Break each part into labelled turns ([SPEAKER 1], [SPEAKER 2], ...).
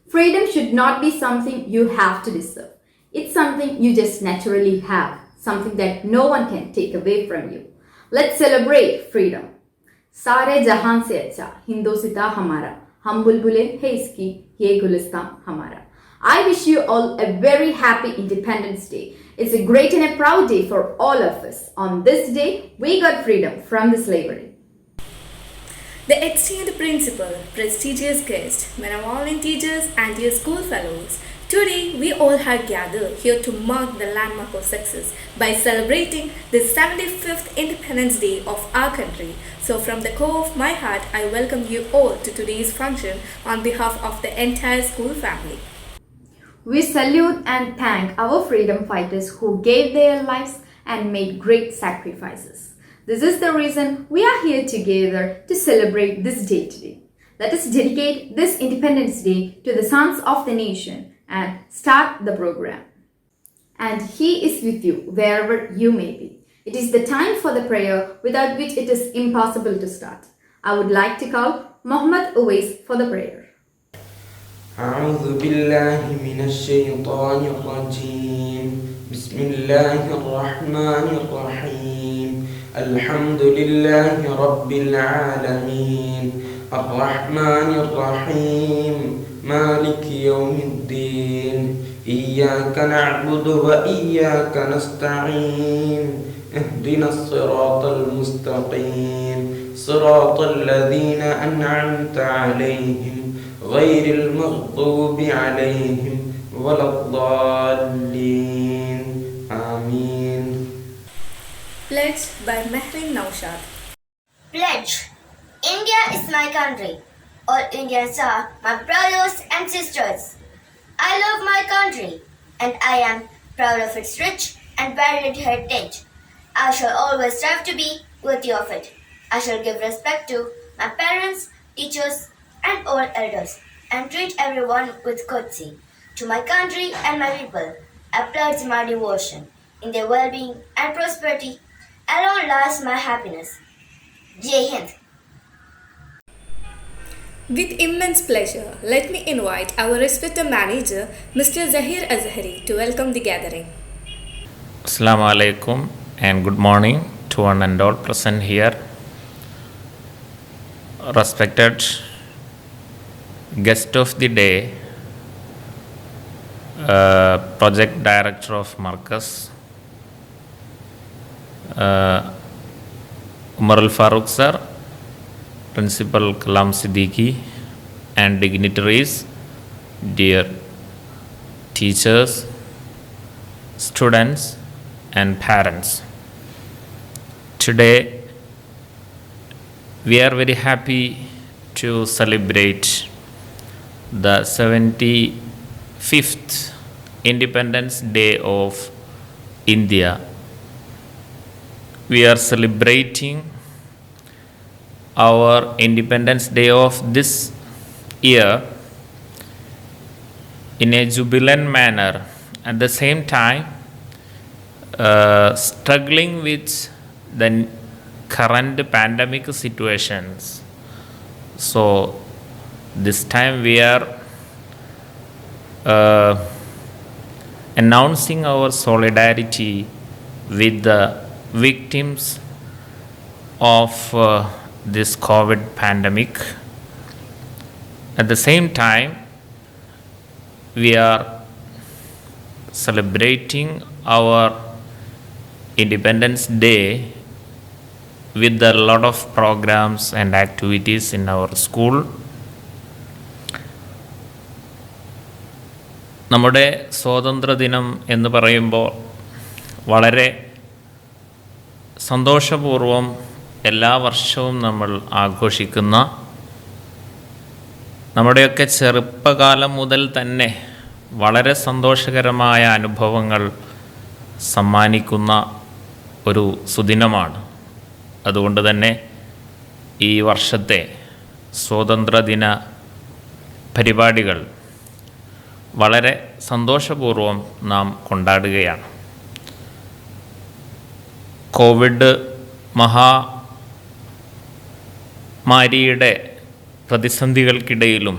[SPEAKER 1] Freedom should not be something you have to deserve. It's something you just naturally have, something that no one can take away from you. Let's celebrate freedom. सारे जहान से अच्छा हिंदोसिता हमारा हम बुलबुलें है इसकी ये गुलिस्तान हमारा. I wish you all a very happy Independence Day. It's a great and a proud day for all of us. On this day, we got freedom from the slavery.
[SPEAKER 2] The esteemed principal, prestigious guests, benevolent teachers and dear school fellows, today we all have gathered here to mark the landmark of success by celebrating the 75th Independence Day of our country. So from the core of my heart, I welcome you all to today's function on behalf of the entire school family.
[SPEAKER 1] We salute and thank our freedom fighters who gave their lives and made great sacrifices. This is the reason we are here together to celebrate this day today. Let us dedicate this Independence Day to the sons of the nation and start the program. And He is with you wherever you may be. It is the time for the prayer without which it is impossible to start. I would like to call Muhammad Uwais for the prayer.
[SPEAKER 3] أعوذ بالله من الشيطان الرجيم بسم الله الرحمن الرحيم الحمد لله رب العالمين الرحمن الرحيم مالك يوم الدين إياك نعبد وإياك نستعين اهدنا الصراط المستقيم صراط الذين أنعمت عليهم غير المغضوب عليهم ولا الضالين آمين.
[SPEAKER 2] Pledge by Mehrin Naushad.
[SPEAKER 4] Pledge. India is my country. All Indians are my brothers and sisters. I love my country and I am proud of its rich and varied heritage. I shall always strive to be worthy of it. I shall give respect to my parents, teachers, and all elders, and treat everyone with courtesy. To my country and my people, I pledge my devotion. In their well-being and prosperity alone lies my happiness. Jai Hind.
[SPEAKER 2] With immense pleasure, let me invite our respected manager, Mr. Zahir Azhari, to welcome the gathering.
[SPEAKER 5] Assalamu alaikum and good morning to one and all present here. Respected guest of the day, project director of Marcus, Umar Al Farooq sir, principal Kalam Siddiqui, and dignitaries, dear teachers, students and parents. Today we are very happy to celebrate the 75th Independence Day of India. We are celebrating our Independence Day of this year in a jubilant manner. At the same time, struggling with the current pandemic situations. So this time we are announcing our solidarity with the victims of this COVID pandemic. At the same time, we are celebrating our Independence Day with a lot of programs and activities in our school. നമ്മുടെ സ്വാതന്ത്ര്യദിനം എന്ന് പറയുമ്പോൾ വളരെ സന്തോഷപൂർവം എല്ലാ വർഷവും നമ്മൾ ആഘോഷിക്കുന്ന, നമ്മുടെയൊക്കെ ചെറുപ്പകാലം മുതൽ തന്നെ വളരെ സന്തോഷകരമായ അനുഭവങ്ങൾ സമ്മാനിക്കുന്ന ഒരു സുദിനമാണ്. അതുകൊണ്ട് തന്നെ ഈ വർഷത്തെ സ്വാതന്ത്ര്യദിന പരിപാടികൾ വളരെ സന്തോഷപൂർവം നാം കൊണ്ടാടുകയാണ്. കോവിഡ് മഹാമാരിയുടെ പ്രതിസന്ധികൾക്കിടയിലും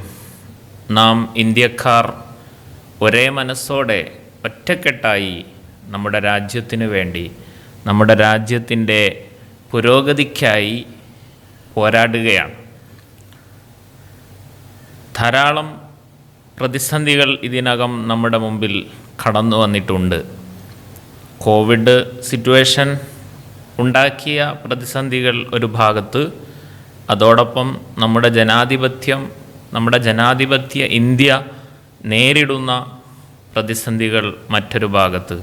[SPEAKER 5] നാം ഇന്ത്യക്കാർ ഒരേ മനസ്സോടെ ഒറ്റക്കെട്ടായി നമ്മുടെ രാജ്യത്തിന് വേണ്ടി, നമ്മുടെ രാജ്യത്തിൻ്റെ പുരോഗതിക്കായി പോരാടുകയാണ്. ധാരാളം പ്രതിസന്ധികൾ ഇതിനകം നമ്മുടെ മുമ്പിൽ കടന്നു വന്നിട്ടുണ്ട്. കോവിഡ് സിറ്റുവേഷൻ ഉണ്ടാക്കിയ പ്രതിസന്ധികൾ ഒരു ഭാഗത്ത്, അതോടൊപ്പം നമ്മുടെ ജനാധിപത്യ ഇന്ത്യ നേരിടുന്ന പ്രതിസന്ധികൾ മറ്റൊരു ഭാഗത്ത്.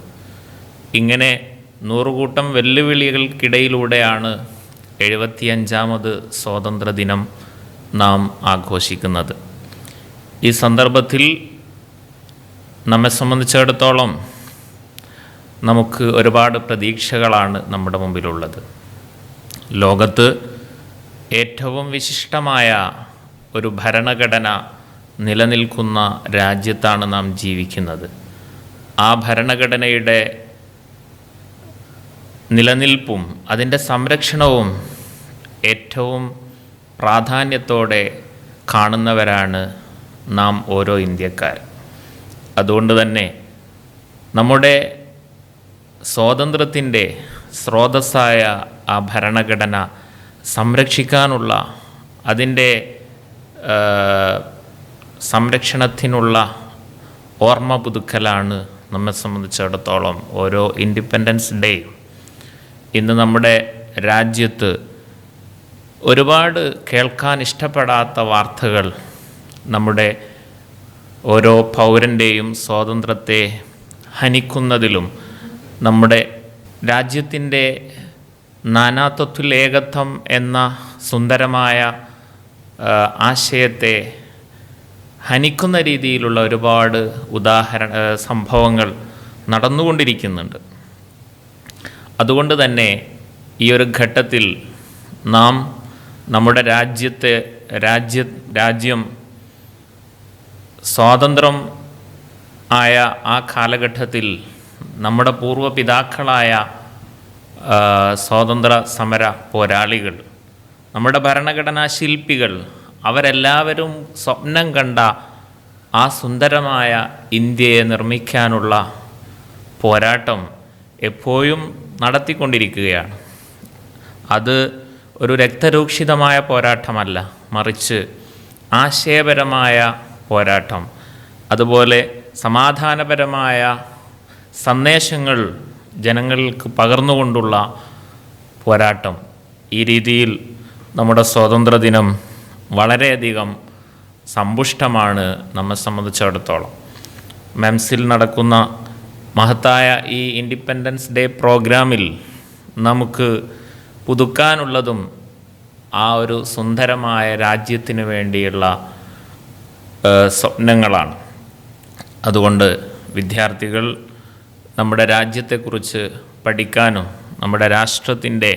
[SPEAKER 5] ഇങ്ങനെ നൂറുകൂട്ടം വെല്ലുവിളികൾക്കിടയിലൂടെയാണ് 75ാമത് സ്വാതന്ത്ര്യദിനം നാം ആഘോഷിക്കുന്നത്. ഈ സന്ദർഭത്തിൽ നമ്മെ സംബന്ധിച്ചിടത്തോളം നമുക്ക് ഒരുപാട് പ്രതീക്ഷകളാണ് നമ്മുടെ മുമ്പിലുള്ളത്. ലോകത്ത് ഏറ്റവും വിശിഷ്ടമായ ഒരു ഭരണഘടന നിലനിൽക്കുന്ന രാജ്യത്താണ് നാം ജീവിക്കുന്നത്. ആ ഭരണഘടനയുടെ നിലനിൽപ്പും അതിൻ്റെ സംരക്ഷണവും ഏറ്റവും പ്രാധാന്യത്തോടെ കാണുന്നവരാണ് നാം ഓരോ ഇന്ത്യക്കാർ. അതുകൊണ്ട് തന്നെ നമ്മുടെ സ്വാതന്ത്ര്യത്തിൻ്റെ സ്രോതസ്സായ ആ ഭരണഘടന സംരക്ഷിക്കാനുള്ള, അതിൻ്റെ സംരക്ഷണത്തിനുള്ള ഓർമ്മ പുതുക്കലാണ് നമ്മെ സംബന്ധിച്ചിടത്തോളം ഓരോ ഇൻഡിപെൻഡൻസ് ഡേ. ഇന്ന് നമ്മുടെ രാജ്യത്ത് ഒരുപാട് കേൾക്കാൻ ഇഷ്ടപ്പെടാത്ത വാർത്തകൾ നമ്മുടെ ഓരോ പൗരൻ്റെയും സ്വാതന്ത്ര്യത്തെ ഹനിക്കുന്നതിലും നമ്മുടെ രാജ്യത്തിൻ്റെ നാനാത്വത്തിൽ ഏകത്വം എന്ന സുന്ദരമായ ആശയത്തെ ഹനിക്കുന്ന രീതിയിലുള്ള ഒരുപാട് സംഭവങ്ങൾ നടന്നുകൊണ്ടിരിക്കുന്നുണ്ട്. അതുകൊണ്ട് തന്നെ ഈ ഒരു ഘട്ടത്തിൽ നാം നമ്മുടെ രാജ്യം സ്വാതന്ത്ര്യം ആയ ആ കാലഘട്ടത്തിൽ നമ്മുടെ പൂർവ്വപിതാക്കളായ സ്വാതന്ത്ര്യ സമര പോരാളികൾ, നമ്മുടെ ഭരണഘടനാ ശില്പികൾ, അവരെല്ലാവരും സ്വപ്നം കണ്ട ആ സുന്ദരമായ ഇന്ത്യയെ നിർമ്മിക്കാനുള്ള പോരാട്ടം എപ്പോഴും നടത്തിക്കൊണ്ടിരിക്കുകയാണ്. അത് ഒരു രക്തരൂക്ഷിതമായ പോരാട്ടമല്ല, മറിച്ച് ആശയപരമായ പോരാട്ടം, അതുപോലെ സമാധാനപരമായ സന്ദേശങ്ങൾ ജനങ്ങൾക്ക് പകർന്നുകൊണ്ടുള്ള പോരാട്ടം. ഈ രീതിയിൽ നമ്മുടെ സ്വാതന്ത്ര്യദിനം വളരെയധികം സമ്പുഷ്ടമാണ് നമ്മെ സംബന്ധിച്ചിടത്തോളം. മെംസിൽ നടക്കുന്ന മഹത്തായ ഈ ഇൻഡിപെൻഡൻസ് ഡേ പ്രോഗ്രാമിൽ നമുക്ക് പുതുക്കാനുള്ളതും ആ ഒരു സുന്ദരമായ രാജ്യത്തിന് വേണ്ടിയുള്ള സ്വപ്നങ്ങളാണ്. അതുകൊണ്ട് വിദ്യാർത്ഥികൾ നമ്മുടെ രാജ്യത്തെക്കുറിച്ച് പഠിക്കാനും നമ്മുടെ രാഷ്ട്രത്തിൻ്റെ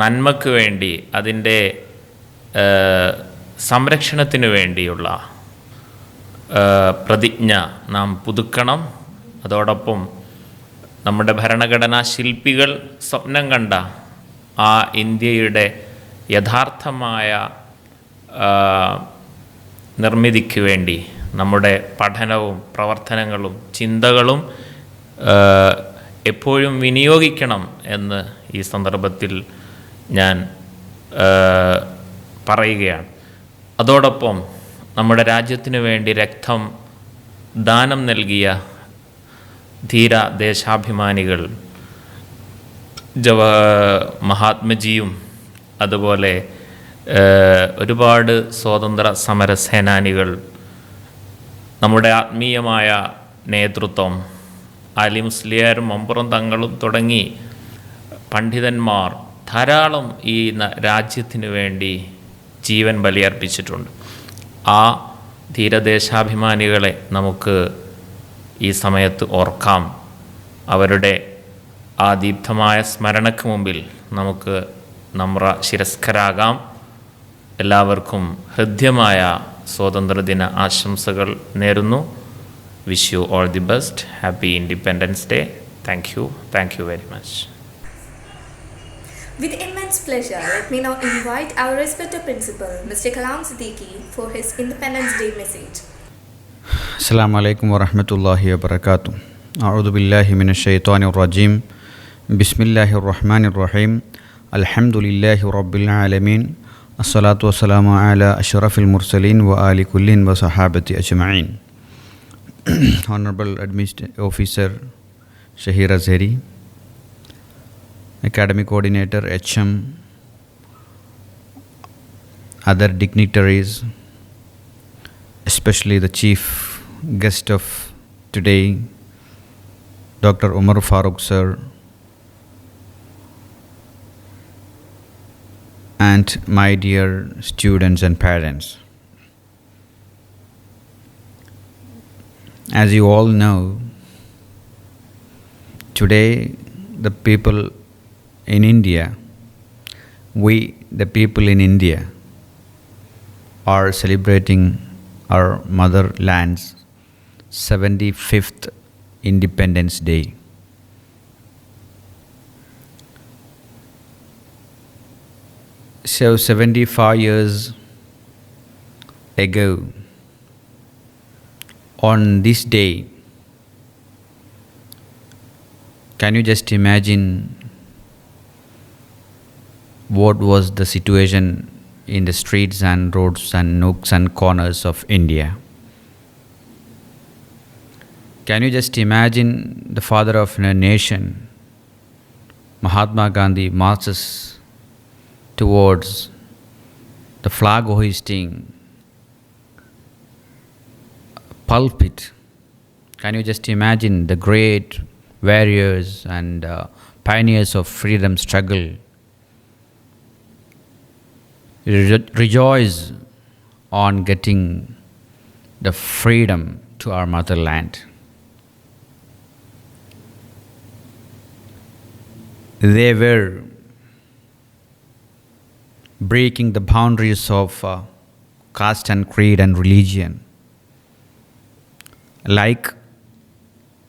[SPEAKER 5] നന്മയ്ക്ക് വേണ്ടി, അതിൻ്റെ സംരക്ഷണത്തിന് വേണ്ടിയുള്ള പ്രതിജ്ഞ നാം പുതുക്കണം. അതോടൊപ്പം നമ്മുടെ ഭരണഘടനാ ശില്പികൾ സ്വപ്നം കണ്ട ആ ഇന്ത്യയുടെ യഥാർത്ഥമായ നിർമ്മിതിക്ക് വേണ്ടി നമ്മുടെ പഠനവും പ്രവർത്തനങ്ങളും ചിന്തകളും എപ്പോഴും വിനിയോഗിക്കണം എന്ന് ഈ സന്ദർഭത്തിൽ ഞാൻ പറയുകയാണ്. അതോടൊപ്പം നമ്മുടെ രാജ്യത്തിന് വേണ്ടി രക്തം ദാനം നൽകിയ ധീര ദേശാഭിമാനികൾ മഹാത്മജിയും അതുപോലെ ഒരുപാട് സ്വാതന്ത്ര്യ സമര സേനാനികൾ, നമ്മുടെ ആത്മീയമായ നേതൃത്വം, അലി മുസ്ലിയാരും മമ്പുറം തങ്ങളും തുടങ്ങി പണ്ഡിതന്മാർ ധാരാളം ഈ രാജ്യത്തിന് വേണ്ടി ജീവൻ ബലിയർപ്പിച്ചിട്ടുണ്ട്. ആ ധീരദേശാഭിമാനികളെ നമുക്ക് ഈ സമയത്ത് ഓർക്കാം. അവരുടെ ആ ദീപ്തമായ സ്മരണയ്ക്ക് മുമ്പിൽ നമുക്ക് നമ്ര ശിരസ്കരാകാം. എല്ലാവർക്കും ഹൃദ്യമായ സ്വാതന്ത്ര്യദിന ആശംസകൾ നേരുന്നു. Wish you all the best. Happy independence day. Thank you very much.
[SPEAKER 2] With immense immense pleasure. Let me now invite our respected principal, Mr. Kalam Siddiqui, for his Independence Day message.
[SPEAKER 6] السلام عليكم ورحمة الله وبركاته. أعوذ بالله من الشيطان الرجيم. بسم الله الرحمن الرحيم. الحمد لله رب العالمين. الصلاة والسلام على أشرف المرسلين وآل كل وصحابة أجمعين. Honorable Administrative Officer Shahira Zeri, Academic Coordinator HM, other dignitaries, especially the chief guest of today, Dr. Umar Farooq sir, and my dear students and parents. As you all know, today the people in India, the people in India, are celebrating our motherland's 75th Independence Day. So 75 years ago, on this day, can you just imagine what was the situation in the streets and roads and nooks and corners of India? Can you just imagine the father of a nation, Mahatma Gandhi, marches towards the flag hoisting pulpit? Can you just imagine the great warriors and pioneers of freedom struggle rejoice on getting the freedom to our motherland? They were breaking the boundaries of caste and creed and religion. Like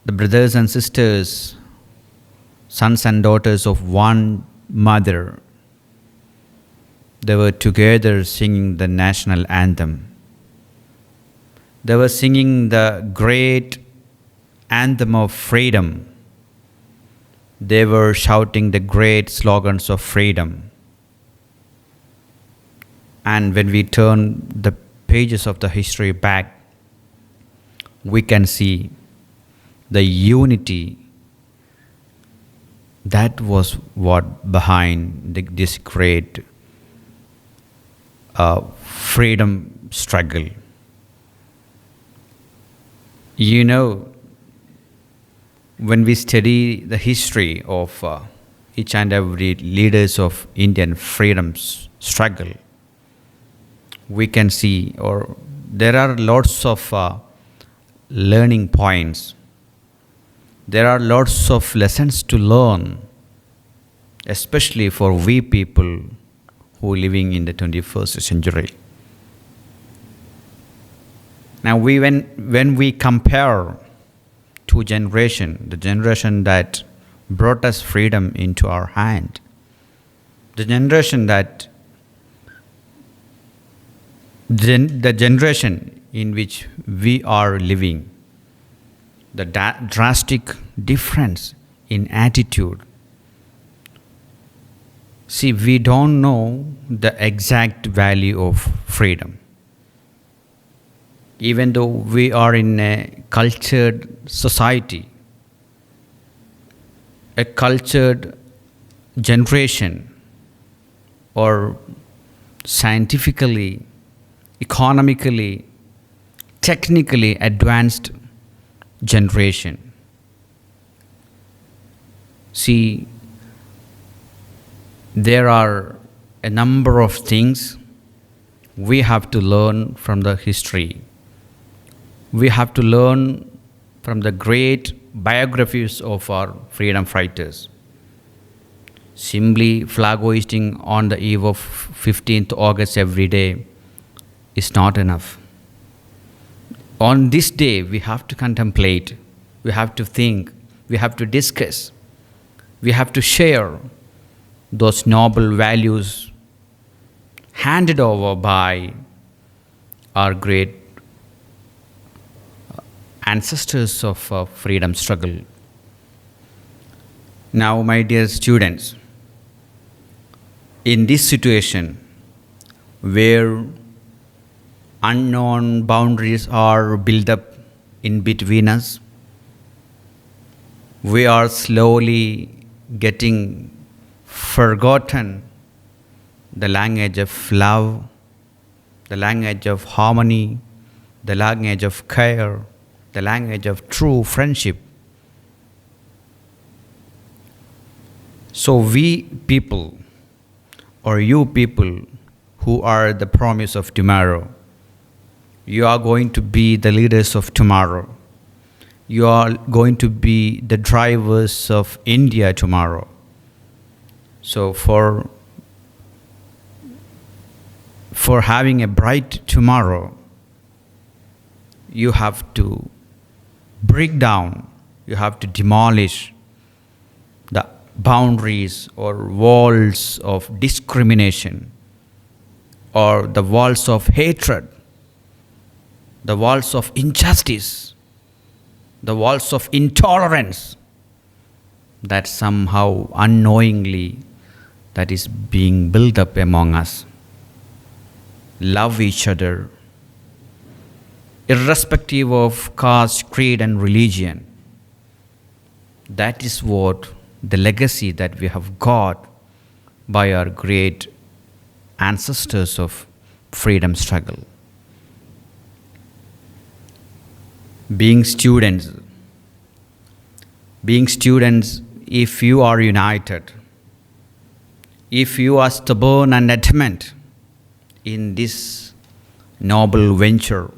[SPEAKER 6] the brothers and sisters, sons and daughters of one mother, they were together singing the national anthem. They were singing the great anthem of freedom. They were shouting the great slogans of freedom. And when we turn the pages of the history back, we can see the unity that was what behind this great freedom struggle. You know, when we study the history of each and every leaders of Indian freedom struggle, we can see, or there are lots of learning points. There are lots of lessons to learn, especially for we people who are living in the 21st century. Now, when we compare two generations, the generation that brought us freedom into our hand, the generation in which we are living, the drastic difference in attitude. See, we don't know the exact value of freedom. Even though we are in a cultured society, a cultured generation, or scientifically, economically, technically advanced generation. See, there are a number of things we have to learn from the history. We have to learn from the great biographies of our freedom fighters. Simply flag hoisting on the eve of 15th August every day is not enough. On this day, we have to contemplate, we have to think, we have to discuss, we have to share those noble values handed over by our great ancestors of freedom struggle. Now, my dear students, in this situation where unknown boundaries are built up in between us, we are slowly getting forgotten the language of love, the language of harmony, the language of care, the language of true friendship. So we people, or you people who are the promise of tomorrow, you are going to be the leaders of tomorrow. You are going to be the drivers of India tomorrow. So for having a bright tomorrow, you have to break down, you have to demolish the boundaries or walls of discrimination or the walls of hatred, the walls of injustice, the walls of intolerance that somehow unknowingly that is being built up among us. Love each other, irrespective of caste, creed, and religion. That is what the legacy that we have got by our great ancestors of freedom struggle. Being students, if you are united, if you are stubborn and determined in this noble venture,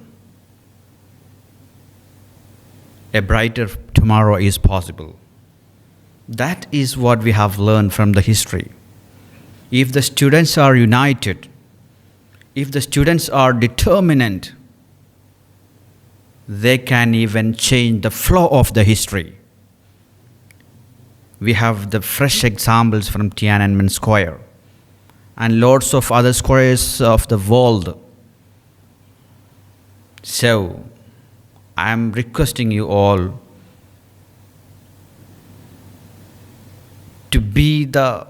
[SPEAKER 6] a brighter tomorrow is possible. That is what we have learned from the history. If the students are united, if the students are determined, they can even change the flow of the history. We have the fresh examples from Tiananmen Square and lots of other squares of the world. So, I am requesting you all to be the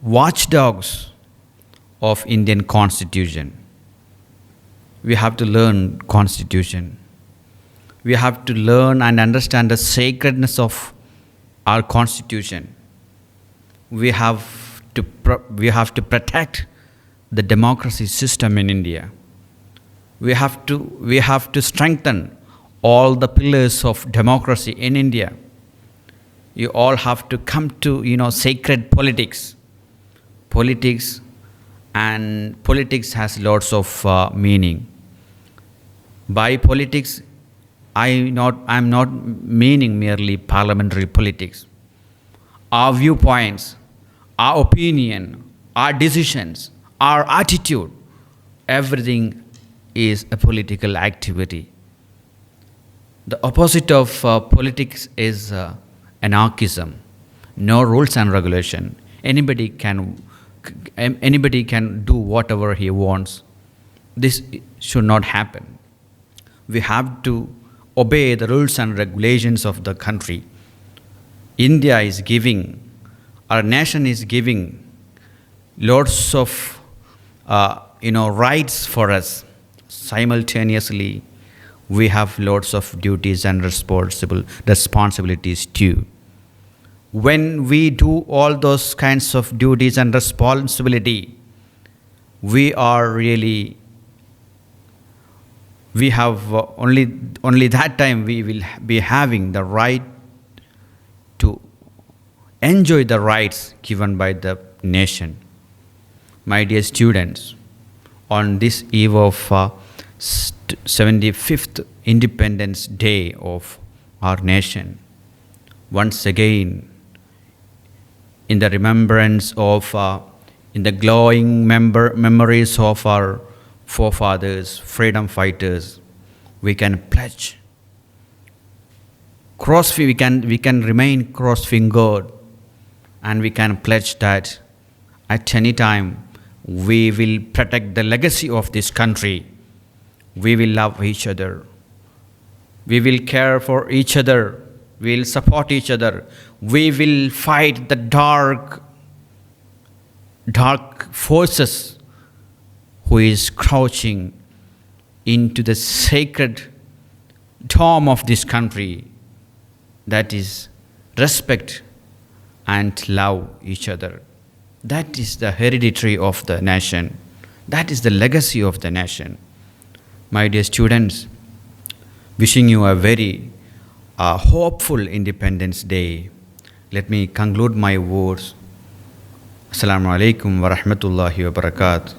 [SPEAKER 6] watchdogs of Indian Constitution. We have to learn Constitution. We have to learn and understand the sacredness of our Constitution. We have to protect the democracy system in India. We have to strengthen all the pillars of democracy in India. You all have to come to sacred politics. Politics has lots of meaning. By politics, I'm not meaning merely parliamentary politics. Our viewpoints, our opinion, our decisions, our attitude, everything is a political activity. The opposite of politics is anarchism. No rules and regulation. Anybody can do whatever he wants. This should not happen. We have to obey the rules and regulations of the country. India is giving, our nation is giving lots of rights for us. Simultaneously, we have lots of duties and responsibilities too. When we do all those kinds of duties and responsibility, we have only that time we will be having the right to enjoy the rights given by the nation. My dear students, on this eve of 75th Independence Day of our nation, once again, in the remembrance of, in the glowing memories of our forefathers, freedom fighters, we can pledge. We can remain cross-fingered, and we can pledge that at any time, we will protect the legacy of this country. We will love each other. We will care for each other. We will support each other. We will fight the dark forces who is crouching into the sacred dome of this country, that is respect and love each other. That is the hereditary of the nation. That is the legacy of the nation. My dear students, wishing you a very hopeful Independence Day. Let me conclude my words. Assalamu alaikum wa rahmatullahi wa barakatuh.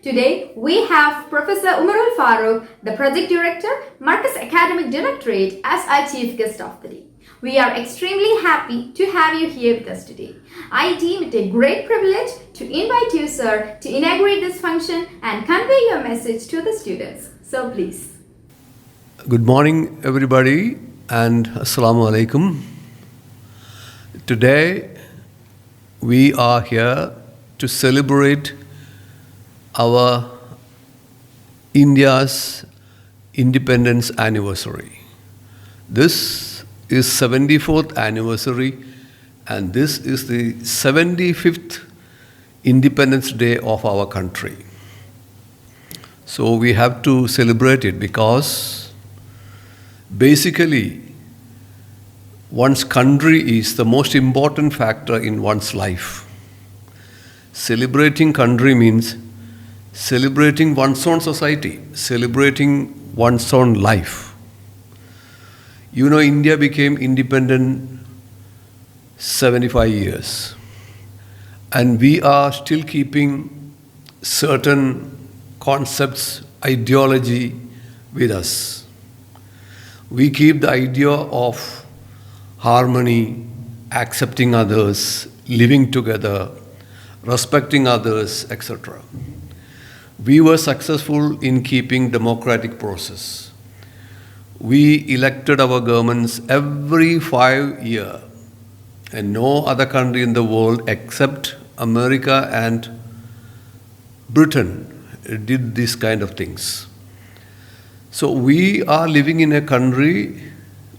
[SPEAKER 1] Today, we have Professor Umarul Farooq, the Project Director, Marcus Academic Directorate, as our Chief Guest of the Day. We are extremely happy to have you here with us today. I deem it a great privilege to invite you, sir, to inaugurate this function and convey your message to the students. So please.
[SPEAKER 7] Good morning, everybody, and Assalamu alaikum. Today, we are here to celebrate our India's independence anniversary. This is 74th anniversary, and this is the 75th Independence Day of our country. So we have to celebrate it because basically one's country is the most important factor in one's life. Celebrating country means celebrating one's own society, celebrating one's own life. You know, India became independent 75 years, and we are still keeping certain concepts, ideology with us. We keep the idea of harmony, accepting others, living together, respecting others, etc. We were successful in keeping democratic process. We elected our governments every 5 years, and no other country in the world except America and Britain did this kind of things. So we are living in a country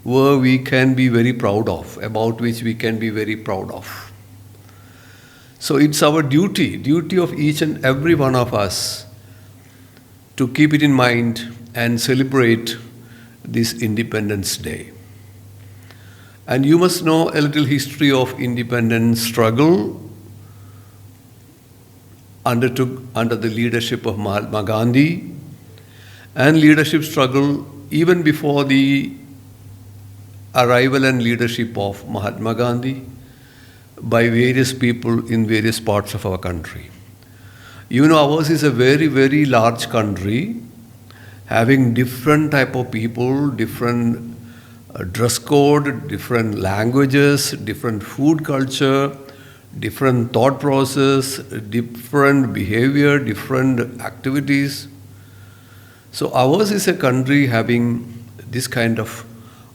[SPEAKER 7] where we can be very proud of, about which we can be very proud of. So it's our duty of each and every one of us to keep it in mind and celebrate this Independence Day. And you must know a little history of independence struggle undertook under the leadership of Mahatma Gandhi, and leadership struggle even before the arrival and leadership of Mahatma Gandhi by various people in various parts of our country. You know, ours is a very, very large country, having different type of people, different dress code, different languages, different food culture, different thought process, different behavior, different activities. So ours is a country having this kind of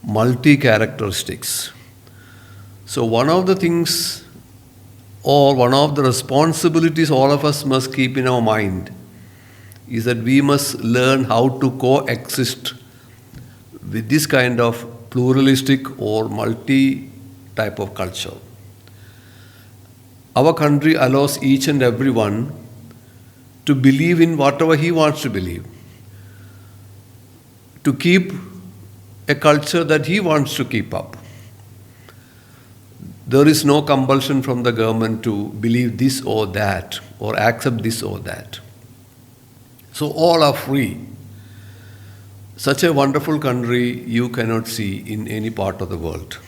[SPEAKER 7] multi-characteristics. So one of the things, or one of the responsibilities all of us must keep in our mind is that we must learn how to coexist with this kind of pluralistic or multi-type of culture. Our country allows each and everyone to believe in whatever he wants to believe, to keep a culture that he wants to keep up. There is no compulsion from the government to believe this or that, or accept this or that. So all are free. Such a wonderful country you cannot see in any part of the world.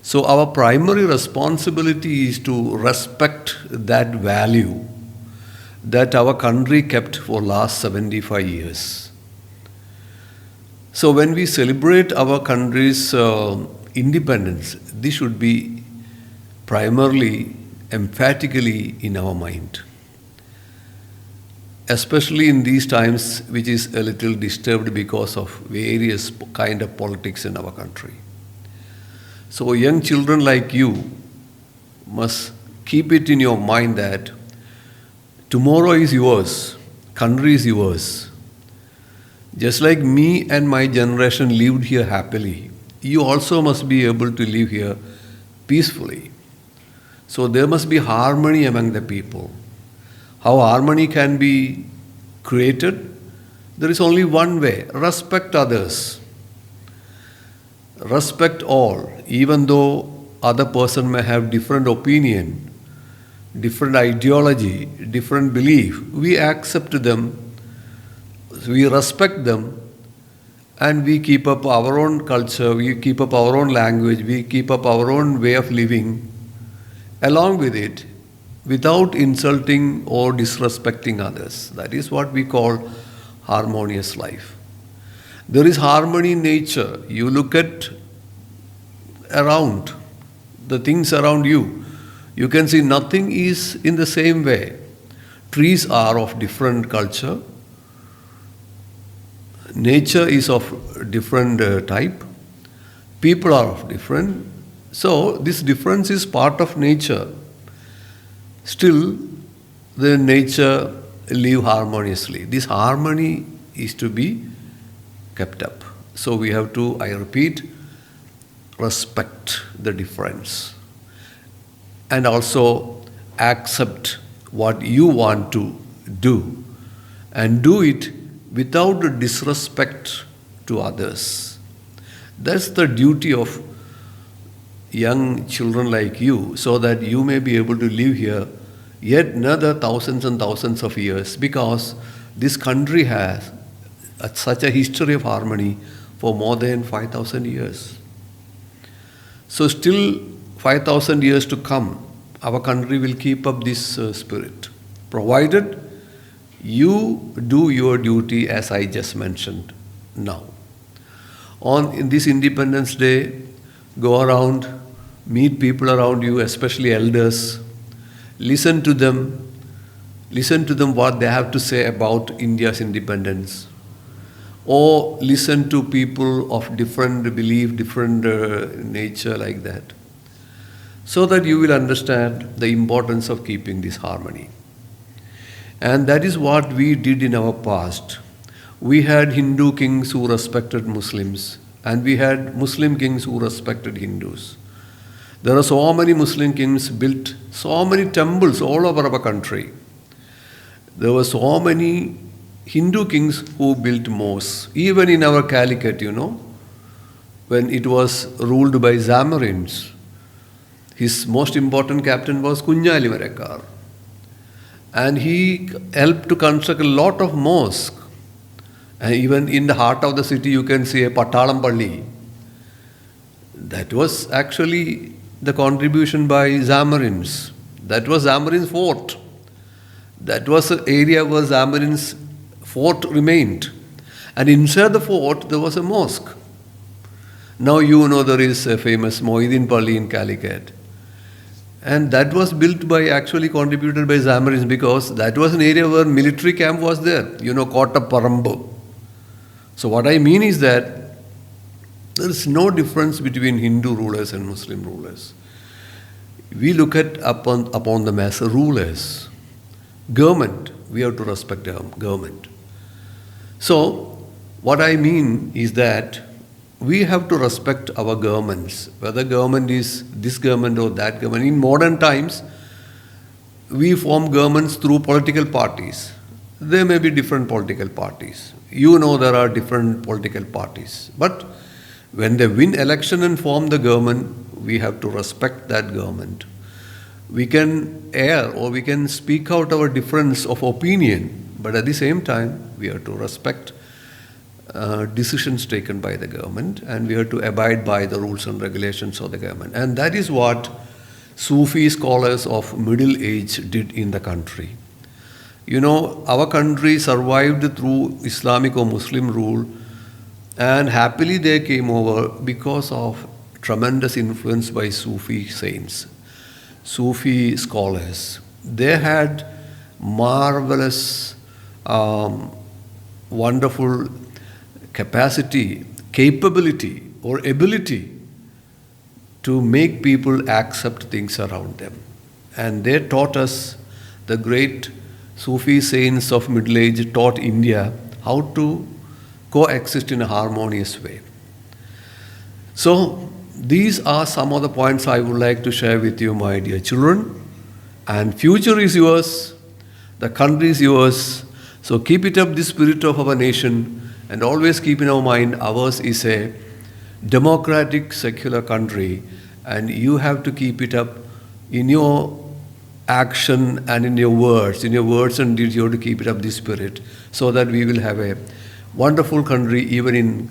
[SPEAKER 7] So our primary responsibility is to respect that value that our country kept for last 75 years. So when we celebrate our country's independence, this should be primarily, emphatically in our mind. Especially in these times, which is a little disturbed because of various kind of politics in our country. So young children like you must keep it in your mind that tomorrow is yours, country is yours. Just like me and my generation lived here happily, you also must be able to live here peacefully. So there must be harmony among the people. How harmony can be created? There is only one way: respect others. Respect all, even though other person may have different opinion, different ideology, different belief. We accept them, we respect them, and we keep up our own culture, we keep up our own language, we keep up our own way of living along with it, without insulting or disrespecting others. That is what we call harmonious life. There is harmony in nature. You look at around, the things around you, you can see nothing is in the same way. Trees are of different culture. Nature is of different type. People are of different. So this difference is part of nature. Still, the nature live harmoniously. This harmony is to be kept up. So we have to, I repeat, respect the difference and also accept what you want to do and do it without disrespect to others. That's the duty of young children like you, so that you may be able to live here yet another thousands and thousands of years, because this country has such a history of harmony for more than 5,000 years. So still 5,000 years to come, our country will keep up this spirit, provided you do your duty as I just mentioned now. In this Independence Day, go around, meet people around you, especially elders, listen to them what they have to say about India's independence, or listen to people of different belief, different nature like that, so that you will understand the importance of keeping this harmony. And that is what we did in our past. We had Hindu kings who respected Muslims, and we had Muslim kings who respected Hindus. There are so many Muslim kings built so many temples all over our country. There were so many Hindu kings who built mosques. Even in our Calicut, when it was ruled by Zamarins, his most important captain was Kunjali Marekar. And he helped to construct a lot of mosques. And even in the heart of the city, you can see a Patalampalli. That was actually the contribution by Zamarins. That was Zamarins' fort. That was an area where Zamarins' fort remained. And inside the fort, there was a mosque. Now there is a famous Mohiddin Palli in Calicut. And that was built by, actually contributed by Zamarins, because that was an area where military camp was there, Kota Parambu. So what I mean is that there is no difference between Hindu rulers and Muslim rulers. We look at upon them as rulers. Government, we have to respect the government. So what I mean is that we have to respect our governments, whether government is this government or that government. In modern times, we form governments through political parties. There may be different political parties. There are different political parties. But when they win election and form the government, we have to respect that government. We can err or we can speak out our difference of opinion, but at the same time, we have to respect decisions taken by the government, and we have to abide by the rules and regulations of the government. And that is what Sufi scholars of Middle Age did in the country. Our country survived through Islamic or Muslim rule, and happily they came over because of tremendous influence by Sufi saints, Sufi scholars. They had marvelous, wonderful capacity, capability, or ability to make people accept things around them. and they taught us, the great Sufi saints of middle age taught India how to coexist in a harmonious way. So, these are some of the points I would like to share with you, my dear children. And future is yours, the country is yours. So keep it up, the spirit of our nation, and always keep in our mind, ours is a democratic, secular country, and you have to keep it up in your action and in your words. In your words and deeds, you have to keep it up, the spirit, so that we will have a wonderful country even in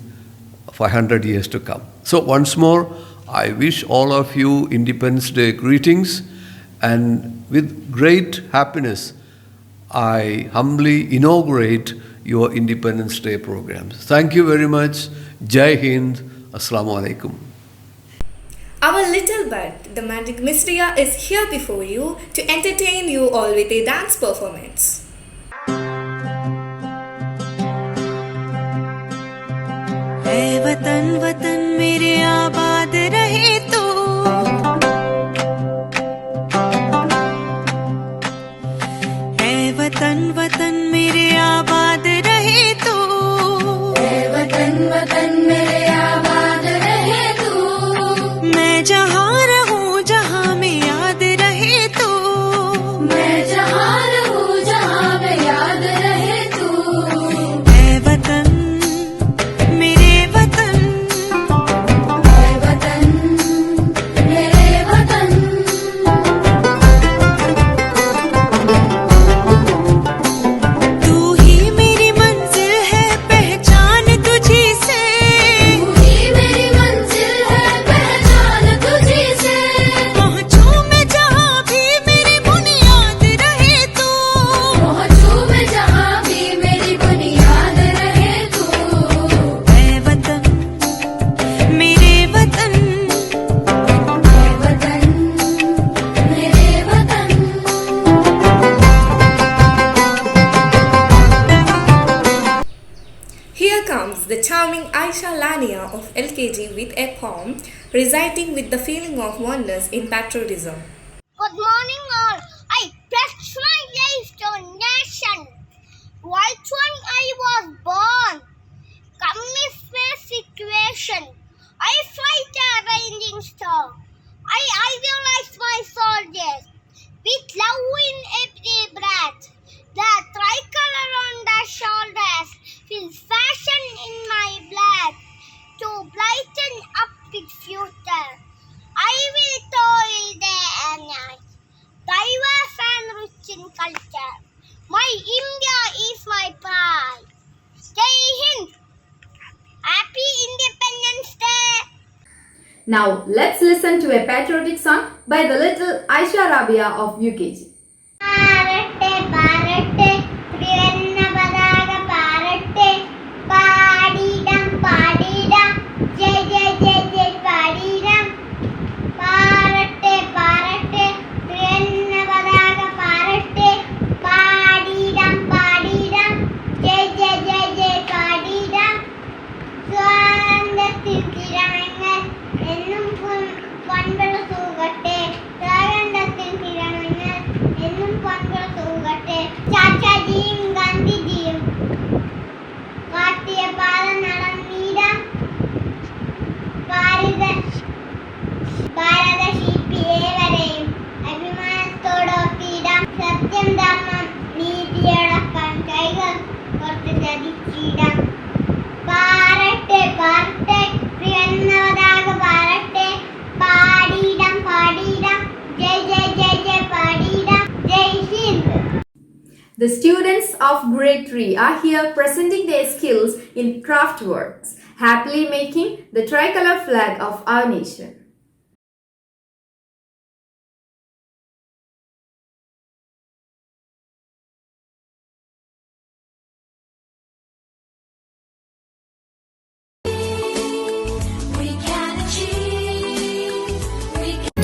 [SPEAKER 7] 500 years to come. So once more, I wish all of you Independence Day greetings, and with great happiness, I humbly inaugurate your Independence Day programs. Thank you very much. Jai Hind. Assalamu alaikum.
[SPEAKER 2] Our little bud, the Magic Mistria, is here before you to entertain you all with a dance performance.
[SPEAKER 8] ऐ वतन वतन मेरे आबाद रहे तू, ऐ वतन वतन मेरे आबाद रहे तू, ऐ वतन वतन मेरे आबाद रहे तू, मैं जहाँ रहूँ जहाँ में याद रहे तू, मैं जहाँ रहूँ जहाँ में याद रहे तू, ऐ वतन मेरे वतन, ऐ वतन मेरे वतन, तू ही मेरी मंजिल है, पहचान तुझी से, तू ही मेरी मंजिल है, पहचान तुझी से, पहुँचूं मैं जहाँ भी मेरी बुनियाद रहे तू, पहुँचूं मैं जहाँ भी मेरी बुनियाद रहे तू, ऐ वतन मेरे वतन, ऐ वतन मेरे वतन।
[SPEAKER 2] Here comes the charming Aisha Lania of LKG with a poem reciting with the feeling of oneness in patriotism.
[SPEAKER 4] Good morning all. I pledge my life to nation. Which one I was born. Communist situation. I fight a raging storm. I idealize my soldiers with love in every breath. The tricolor on their shoulders feels fashion in my blood to brighten up the future. I will toil day and night, diverse and rich in culture. My India is my pride. Jai Hind. Happy Independence Day.
[SPEAKER 1] Now let's listen to a patriotic song by the little Aisha Rabia of UKG.
[SPEAKER 4] പാറട്ടെ പാറട്ടെ ത്രിവർണ്ണ പതാക പാറട്ടെ പാടിടാം പാടിടാം ജയ് ജയ് ജയ് ജയ് പാടിടാം പാറട്ടെ പാറട്ടെ ത്രിവർണ്ണ പതാക പാറട്ടെ പാടിടാം പാടിടാം ജയ് ജയ് ജയ് ജയ് പാടിടാം സ്വാതന്ത്ര്യത്തിൽ കിരണങ്ങൾ എന്നും പൊൻപെട തൂകട്ടെ സ്വാതന്ത്ര്യത്തിൽ കിരണങ്ങൾ എന്നും പൊൻപെട തൂകട്ടെ ചാച്ചാജിയും ഗാന്ധിജിയും കാട്ടിയ പാത നടന്നിടാം ഭാരത ശില്പിയേവരെയും അഭിമാനത്തോടൊപ്പിടാം സത്യം ധർമ്മം നീതിയോടൊപ്പം കൈകൾ കൊടുത്ത് ചതിച്ചിടാം പാറട്ടെ പാറട്ടെ ത്രിവർണ്ണ പതാക പാറട്ടെ പാടിടാം പാടിടാം ജയ് ജയ് ജയ് ജയ് പാടിടാം ജയ് Hind.
[SPEAKER 1] The students of grade 3 are here presenting their skills in craft works, happily making the tricolor flag of our nation.
[SPEAKER 8] We can achieve, we can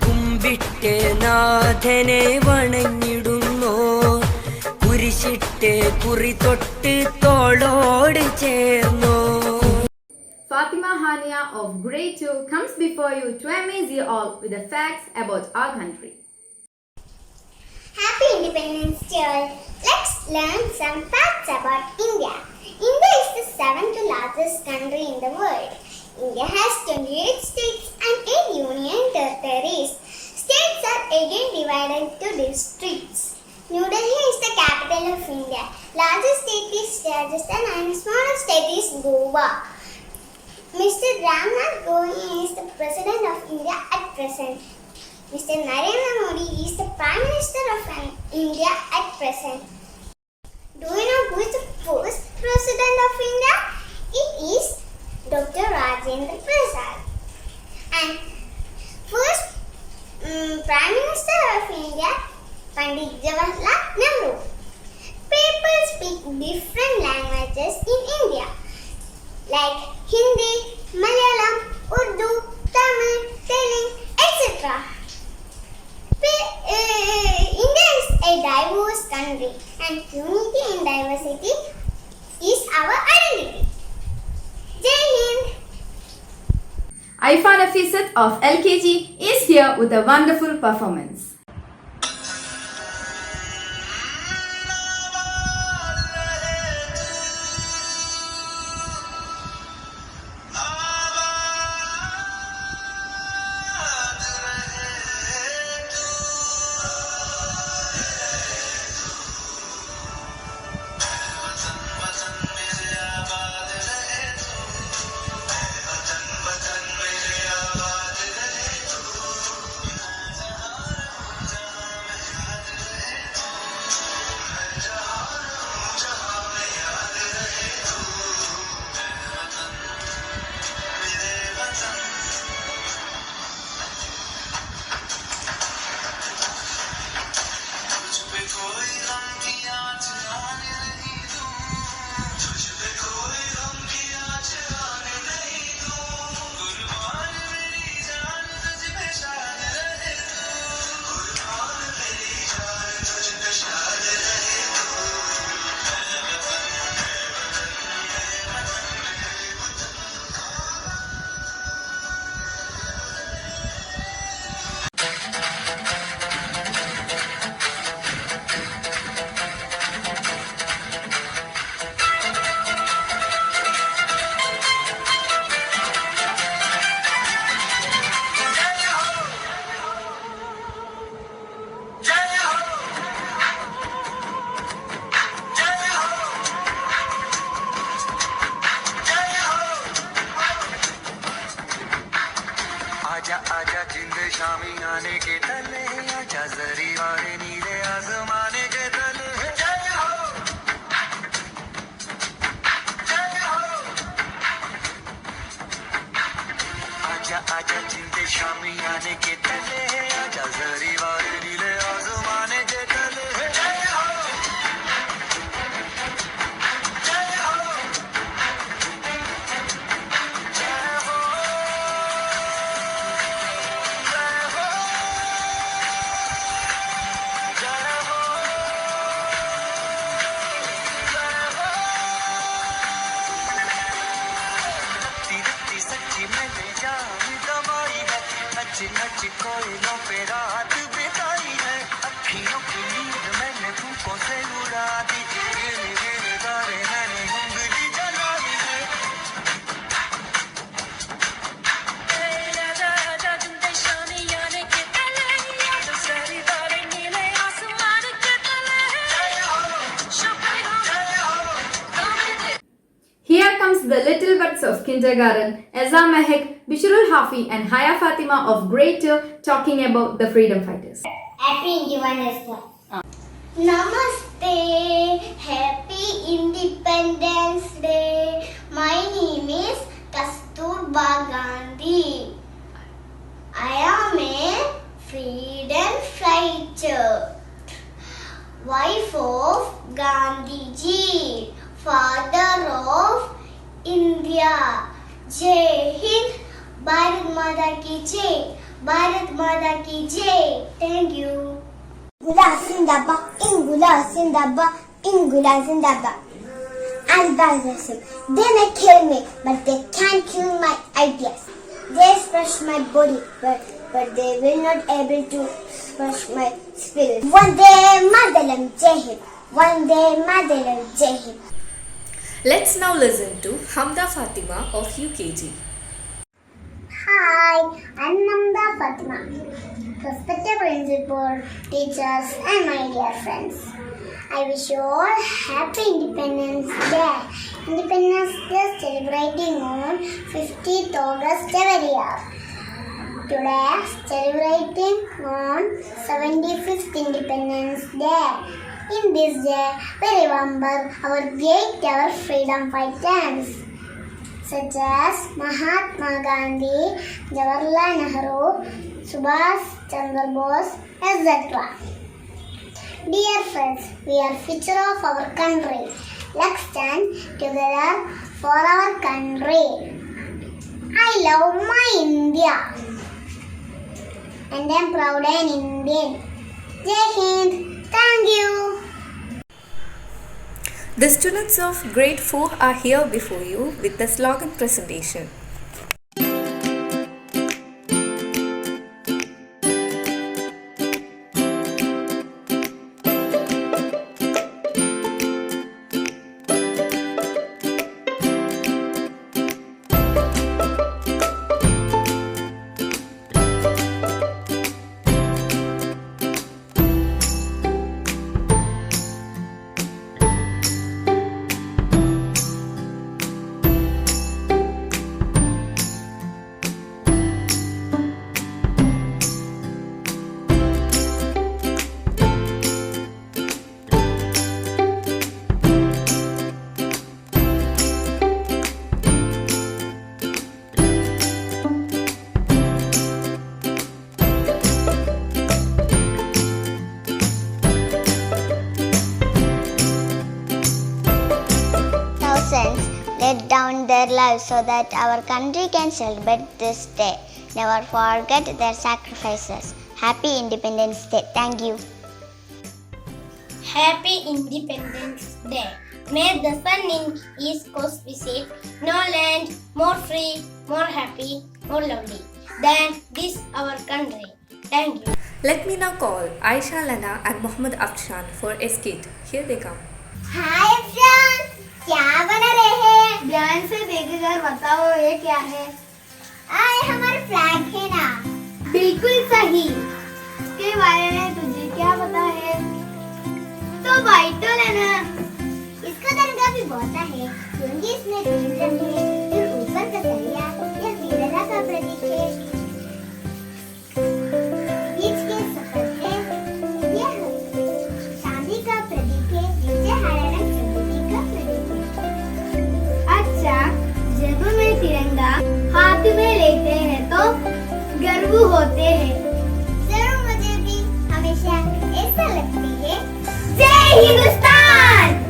[SPEAKER 8] കുമ്പിട്ട് നാഥനെ വണങ്ങിടുന്നു കുരിശിട്ട് കുറി തൊട്ട് തോളോട് ചേർന്നു.
[SPEAKER 1] Fatima Hania of grade 2 comes before you to amaze you all with the facts about our country.
[SPEAKER 9] Happy Independence Day all. Let's learn some facts about India. India is the 7th largest country in the world. India has 28 states and 8 union territories. States are again divided into districts. New Delhi is the capital of India. Largest state is Rajasthan and smallest state is Goa. Mr. Ramnath Kovind is the President of India at present. Mr. Narendra Modi is the Prime Minister of India at present. Do you know who is the first President of India? It is Dr. Rajendra Prasad. And first Prime Minister of India, Pandit Jawaharlal Nehru. People speak different languages in India, like Hindi, Malayalam, Urdu, Tamil, Telugu, etc. India is a diverse country and unity in diversity is our identity. Jai Hind!
[SPEAKER 1] Aifan Afisat of LKG is here with a wonderful performance.
[SPEAKER 8] आजा आजा जिंद शामी आने के तले आजा जरी वाले नीले आसमाने के तले जय हो जय हो आजा आजा जिंद शामी आने के तले आजा जरी वाले नीले आसमाने के तले जय हो जय हो नच कोयलों पे रात बिताई है अखियों की नींद मैंने फूकों से उड़ा दी गिरे गिरे तारे मैंने उंगली जलाई है आजा आजा तुम शामी आने के तले आजा
[SPEAKER 1] of kindergarten, Eza Mehek, Bishirul Hafi and Haya Fatima of grade 2 talking about the freedom fighters.
[SPEAKER 9] Happy Independence Day. Namaste. Happy Independence Day. My name is Kasturba Gandhi. I am a freedom fighter, wife of Gandhiji, father of India. Jai Hind, Bharat Mata ki Jai, Bharat Mata ki Jai. Thank you. Gula Sindaba, Ingula Sindaba, Ingula Sindaba. I'll buy this. They may kill me, but they can't kill my ideas. They smash my body, but they will not able to smash my spirit. One day, Madalam Jai. One day, Madalam Jai.
[SPEAKER 2] Let's now listen to Hamda Fatima of UKG.
[SPEAKER 9] Hi, I'm Namda Fatima, respected principal, teachers, and my dear friends. I wish you all happy Independence Day. Independence Day is celebrating on 15th August every year. Today, celebrating on 75th Independence Day. In this day, we remember our great freedom fighters, such as Mahatma Gandhi, Jawaharlal Nehru, Subhash Chandra Bose, etc. Dear friends, we are future of our country. Let's stand together for our country. I love my India, and I am proud an Indian. Jai Hind. Thank you.
[SPEAKER 2] The students of grade 4 are here before you with the slogan presentation.
[SPEAKER 9] Thousands laid down their lives so that our country can celebrate this day. Never forget their sacrifices. Happy Independence Day. Thank you. Happy Independence Day. May the sun in East Coast visit no land more free, more happy, more lovely than this our country. Thank you.
[SPEAKER 2] Let me now call Aisha Lana and Mohammad Afshan for a skit. Here they come.
[SPEAKER 9] हाय अफशान, क्या बना रहे हैं? ध्यान से देखकर बताओ ये क्या है? आए हमारा फ्लैग है ना? बिल्कुल सही। इसके बारे में तुझे क्या पता है? तो वाइट है ना? इसका तिरंगा भी बहुत है, क्योंकि इसमें तीन रंग हैं, फिर ऊपर का तलिया यह वीरता का प्रतीक है। बीच के सफेद है, यह शांति का प्रतीक है, नीचे हरा रंग समृद्धि का प्रतीक है। अच्छा, जब मैं तिरंगा हाथ में लेते हैं तो गर्व होते हैं। जरूर मुझे भी हमेशा ऐसा लगती है। जय Hindustan.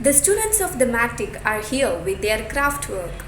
[SPEAKER 2] The students of the Matic are here with their craft work.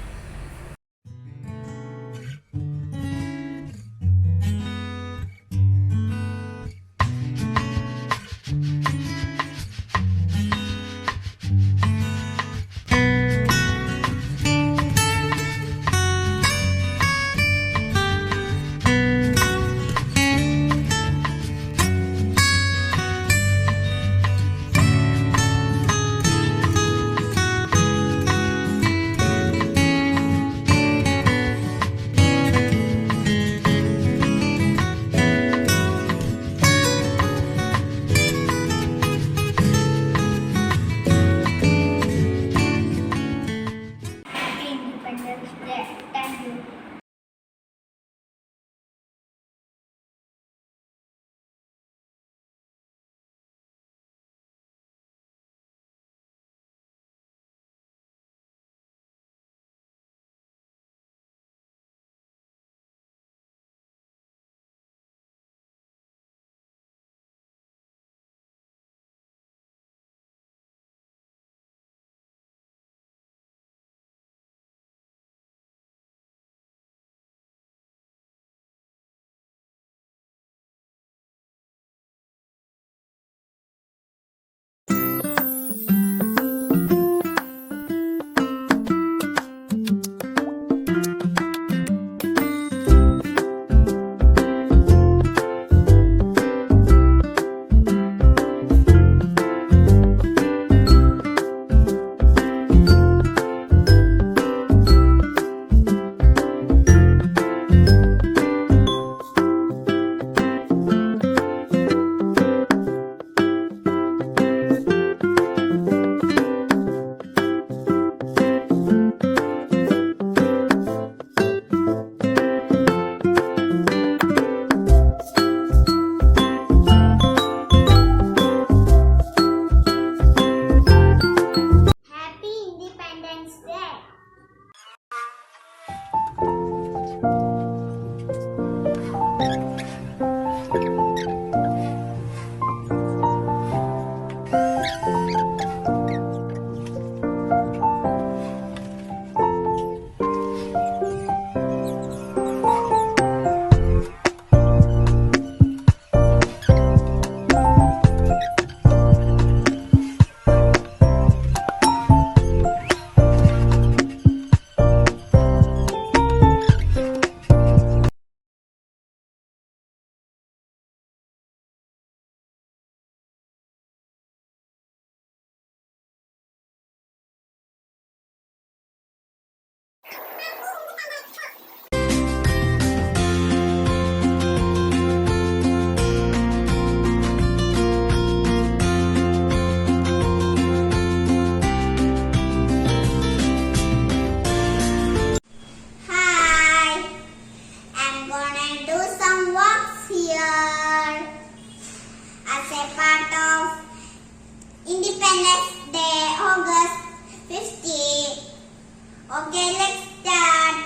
[SPEAKER 9] Hi, I'm gonna do some walks here as a part of Independence Day, August 15. Okay, let's start.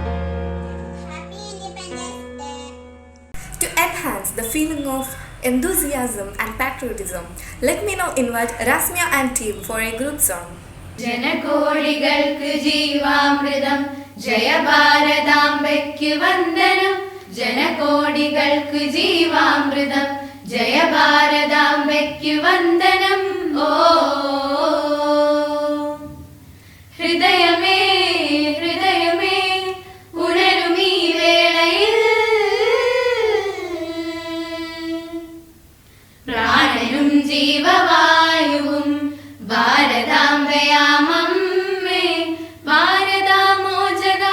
[SPEAKER 9] Happy Independence Day.
[SPEAKER 2] To enhance the feeling of enthusiasm and patriotism, let me now invite Rasmia and team for a group song.
[SPEAKER 1] ജനകോടികൾക്ക് ജീവാമൃതം Jaya ഭാരതാംബയ്ക്ക് വന്ദനം ജനകോടികൾക്ക് ജീവാമൃതം ജയ ഭാരതാംബയ്ക്ക് വന്ദനം ഓ ഹൃദയമേ ഹൃദയമേ ഉണരുമീ വേളയിൽ പ്രാണനും ജീവവായുവും ഭാരതാംബയാമമ്മേ ഭാരതാമോചക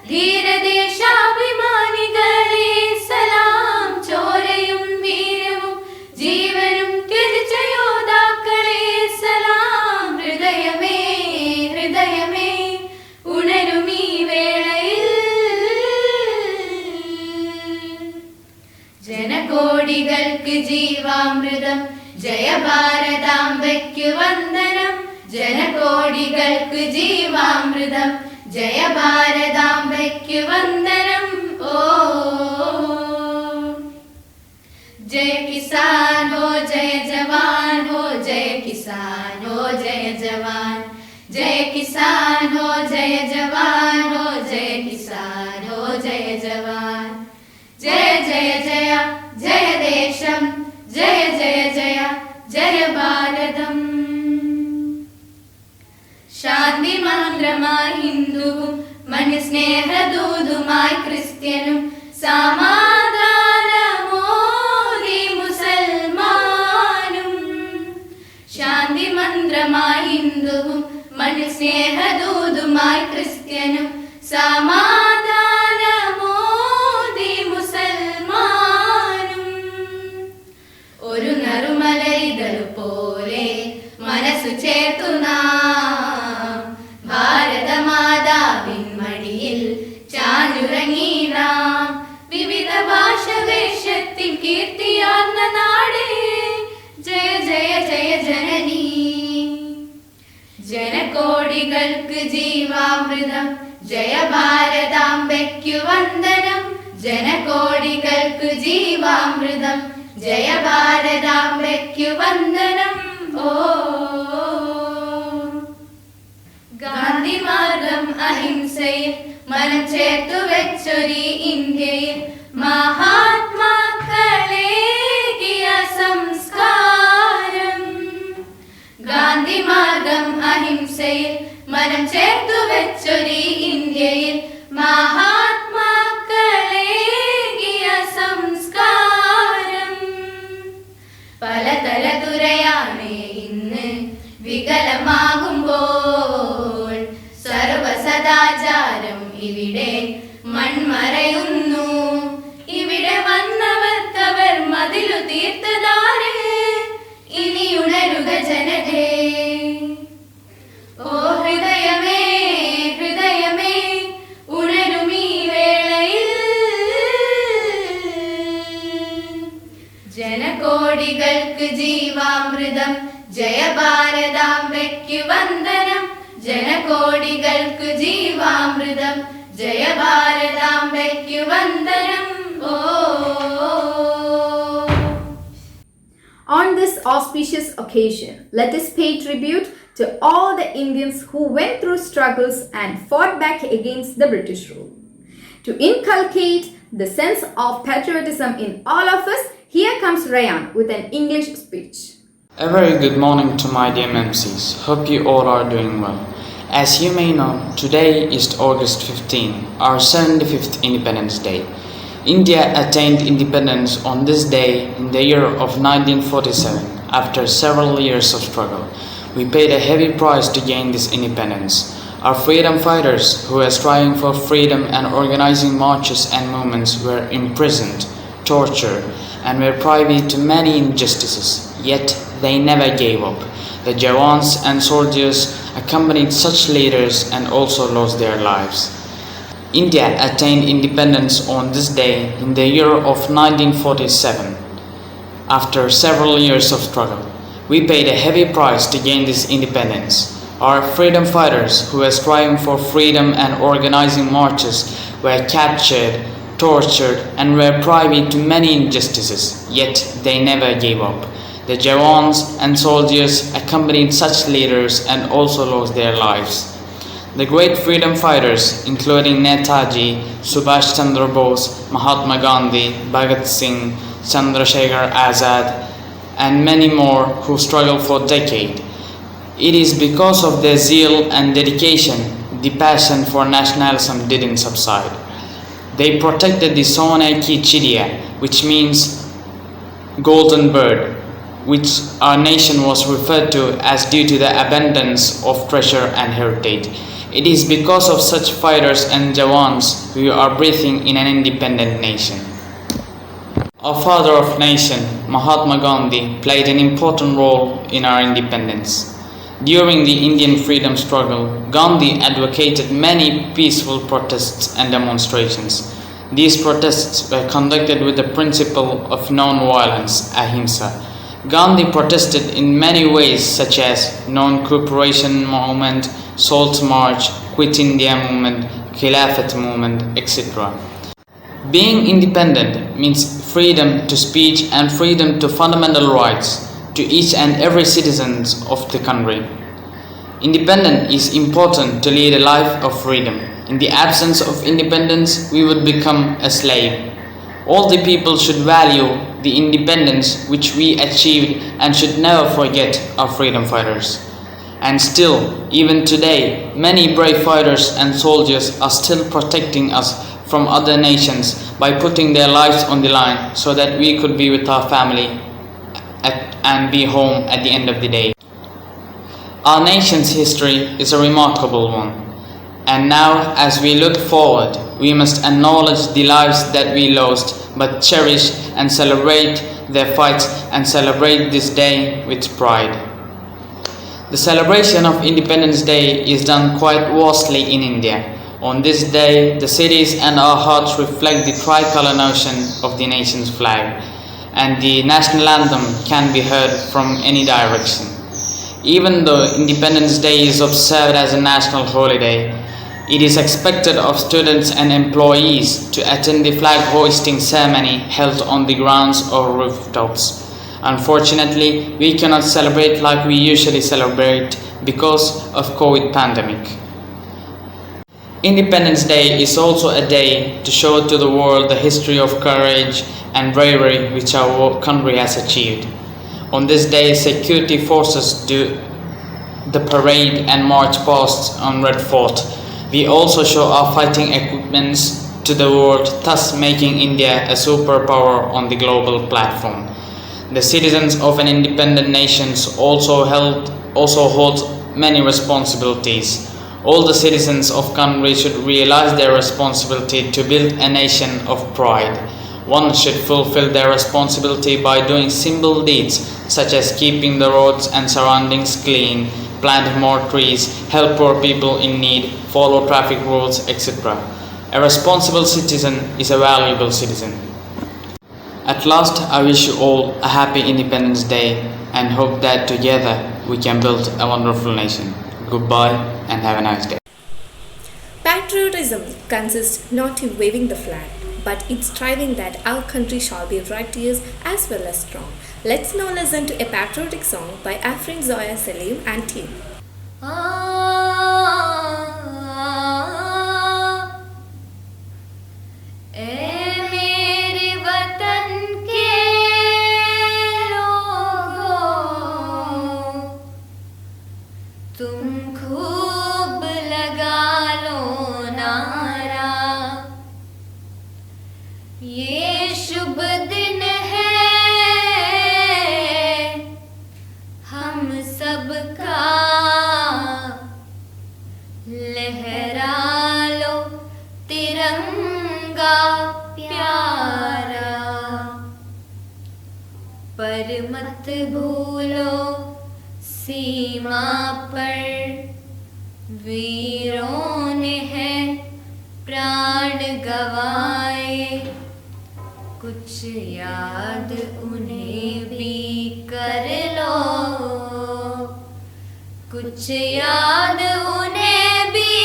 [SPEAKER 1] ധീരദേശാഭിമാനികളെ സലാം ചോരയും വീരവും ജീവനും ത്യജിച്ച യോദ്ധാക്കളെ സലാം ഹൃദയമേ ഹൃദയമേ ഉണരുമീ വേളയിൽ ജനകോടികൾക്ക് ജീവാമൃതം ജയ ഭാരതാംബയ്ക്ക് വന്ദനം ജനകോടികൾക്ക് ജീവാമൃതം ജയ ഭാരതാംബയ്ക്ക് വന്ദനം ഓ ജയ കിസാൻ ഹോ ജയ ജവാൻ ഹോ ജയ കിസാൻ ഹോ ജയ ജവാൻ ജയ കിസാൻ ഹോ ജയ ജവാൻ ഹോ ജയ കിസാൻ ഹോ ജയ ജവാൻ ജയ ജയ ജയ ജയ ദേശം ജയ ജയ ജയ ജയ ഭാരതം ശാന്തി മന്ത്രമായി ഹിന്ദുവും മനുസ്നേഹദൂതുമായി ക്രിസ്ത്യനും സമാധാനമോദി മുസൽമാനും ശാന്തി മന്ത്രമായി ഹിന്ദുവും മനുസ്നേഹദൂതുമായി ക്രിസ്ത്യനും സമാധാനമോദി മുസൽമാനും ഒരു നറുമലരിതളു പോലെ മനസ്സു ചേർത്തു നാം ഭാരതമാതാവിൻ മടിയിൽ ചാഞ്ഞുറങ്ങി നാം വിവിധ ഭാഷവേഷത്തിൽ കീർത്തിയാർന്ന നാടേ ജയ ജയ ജയ ജനനീ ജനകോടികൾക്ക് ജീവാമൃതം ജയ ഭാരതാംബയ്ക്കു വന്ദനം ജനകോടികൾക്ക് ജീവാമൃതം ജയ ഭാരതാംബയ്ക്കു വന്ദനം ഓ ഗാന്ധി മാർഗം അഹിംസയിൽ മനം ചേർത്തു വെച്ചൊരി ഇന്ത്യയിൽ മഹാത്മാക്കളേകിയ സംസ്കാരം ഗാന്ധി മാർഗം അഹിംസയിൽ മനം ചേർത്തു വെച്ചൊരി ഇന്ത്യയിൽ മഹാത്മാക്കളേകിയ സംസ്കാരം പലതരതുരയാണ് ഇന്ന് വികലമാകുമ്പോൾ സർവസദാചാരം ഇവിടെ മൺമറയുന്നു ഇവിടെ വന്നവർക്കവർ മതിലു തീർത്തതാരേ ഇനി ഉണരുക ജനതേ ഓ ഹൃദയമേ ഹൃദയമേ ഉണരുമീ വേളയിൽ
[SPEAKER 10] ജീവാമൃതം ജയ ഭാരതാംബയ്ക്കു വന്ദനം ജനകോടികൾക്കു ജീവാമൃതം ജയ ഭാരതാംബയ്ക്കു വന്ദനം ഓ.
[SPEAKER 1] On this auspicious occasion, let us pay tribute to all the Indians who went through struggles and fought back against the British rule. To inculcate the sense of patriotism in all of us, here comes Rayan with an English speech.
[SPEAKER 11] A very good morning to my dear MCs. Hope you all are doing well. As you may know, today is August 15, our 75th Independence Day. India attained independence on this day in the year of 1947 after several years of struggle. We paid a heavy price to gain this independence. Our freedom fighters who were striving for freedom and organizing marches and movements were imprisoned, tortured, and were privy to many injustices, yet they never gave up. The Jawans and soldiers accompanied such leaders and also lost their lives. India attained independence on this day in the year of 1947. After several years of struggle, we paid a heavy price to gain this independence. Our freedom fighters who were striving for freedom and organizing marches were captured, tortured, and were privy to many injustices, yet they never gave up. The Jawans and soldiers accompanied such leaders and also lost their lives. The great freedom fighters, including Netaji, Subhash Chandra Bose, Mahatma Gandhi, Bhagat Singh, Chandrasekhar Azad, and many more who struggled for decades. It is because of their zeal and dedication, the passion for nationalism didn't subside. They protected the Sone Ki Chidiya, which means golden bird, which our nation was referred to as due to the abundance of treasure and heritage. It is because of such fighters and Jawans we are breathing in an independent nation. Our father of nation, Mahatma Gandhi, played an important role in our independence. During the Indian freedom struggle, Gandhi advocated many peaceful protests and demonstrations. These protests were conducted with the principle of non-violence, ahimsa. Gandhi protested in many ways such as non-cooperation movement, Salt March, Quit India movement, Khilafat movement, etc. Being independent means freedom to speech and freedom to fundamental rights to each and every citizen of the country. Independence is important to lead a life of freedom. In the absence of independence, we would become a slave. All the people should value the independence which we achieved and should never forget our freedom fighters. And still, even today, many brave fighters and soldiers are still protecting us from other nations by putting their lives on the line so that we could be with our family and be home at the end of the day. Our nation's history is a remarkable one. And now, as we look forward, we must acknowledge the lives that we lost, but cherish and celebrate their fights and celebrate this day with pride. The celebration of Independence Day is done quite vastly in India. On this day, the cities and our hearts reflect the tricolor notion of the nation's flag, and the national anthem can be heard from any direction. Even though Independence Day is observed as a national holiday, it is expected of students and employees to attend the flag hoisting ceremony held on the grounds or rooftops. Unfortunately, we cannot celebrate like we usually celebrate because of COVID pandemic. Independence Day is also a day to show to the world the history of courage and bravery which our country has achieved. On this day, security forces do the parade and march past on Red Fort. We also show our fighting equipments to the world, thus making India a superpower on the global platform. The citizens of an independent nation also hold many responsibilities. All the citizens of country should realize their responsibility to build a nation of pride. One should fulfill their responsibility by doing simple deeds such as keeping the roads and surroundings clean, plant more trees, help poor people in need, follow traffic rules, etc. A responsible citizen is a valuable citizen. At last, I wish you all a happy Independence Day and hope that together we can build a wonderful nation. Goodbye and have a nice day.
[SPEAKER 2] Patriotism consists not in waving the flag, but in striving that our country shall be righteous as well as strong. Let's now listen to a patriotic song by Afrin Zoya Salim and team.
[SPEAKER 10] ये शुभ दिन है हम सबका, लहरा लो तिरंगा प्यारा, पर मत भूलो सीमा पर वीरों ने है प्राण गवाए, कुछ याद उन्हें भी कर लो, कुछ याद उन्हें भी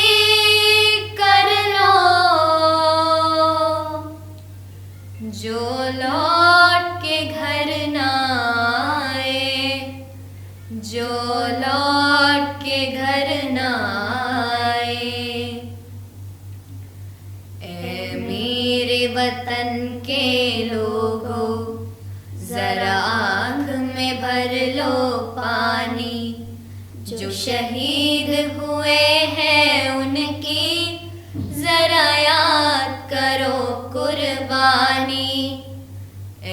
[SPEAKER 10] कर लो, जो लौट के घर ना आए, जो लौट के घर ना आए। ऐ मेरे वतन के लोगों, जरा आँख में भर लो पानी, जो शहीद हुए हैं उनकी जरा याद करो कुर्बानी। ऐ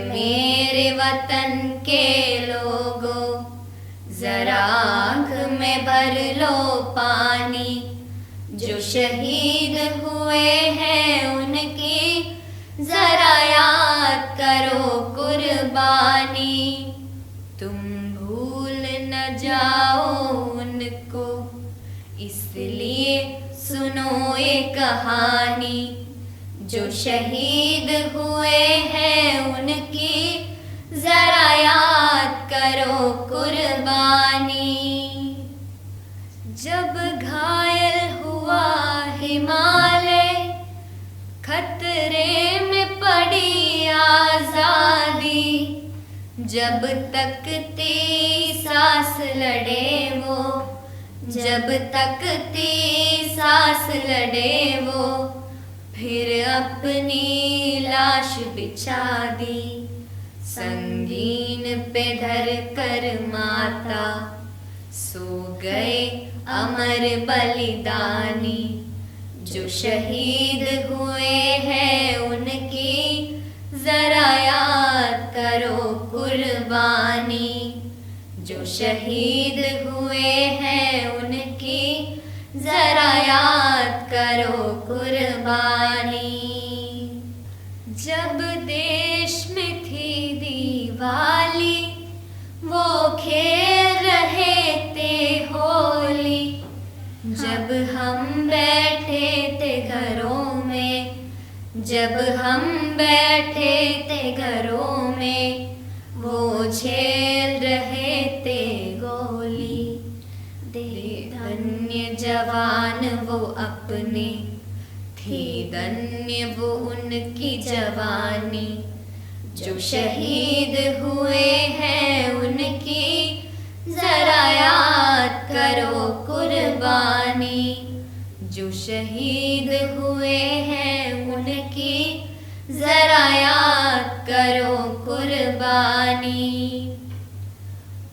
[SPEAKER 10] मेरे वतन के लोगों, जरा आँख में भर लो पानी, जो शहीद हुए हैं उनकी जरा याद करो कुर्बानी। तुम भूल न जाओ उनको, इसलिए सुनो ये कहानी, जो शहीद हुए हैं उनकी जरा याद करो कुर्बानी। जब घायल हुआ हिमालय, खतरे में पड़ी आजादी, जब तक थी सांस लड़े वो, जब तक थी सांस लड़े वो, फिर अपनी लाश बिछा दी, संगीन पे धर कर माता, सो गए अमर बलिदानी, जो शहीद हुए हैं उनकी जरा याद करो कुर्बानी, जो शहीद हुए हैं उनकी जरा याद करो कुर्बानी। जब देश में थी दिवाली, वो खेल रहे थे होली, जब हम बैठे थे घरों में, जब हम बैठे थे घरों में, वो झेल रहे थे गोली। धन्य जवान वो अपने, थी धन्य वो उनकी जवानी, जो शहीद हुए हैं उनकी जरा याद करो कुर्बानी, जो शहीद हुए हैं उनकी जरा याद करो कुर्बानी।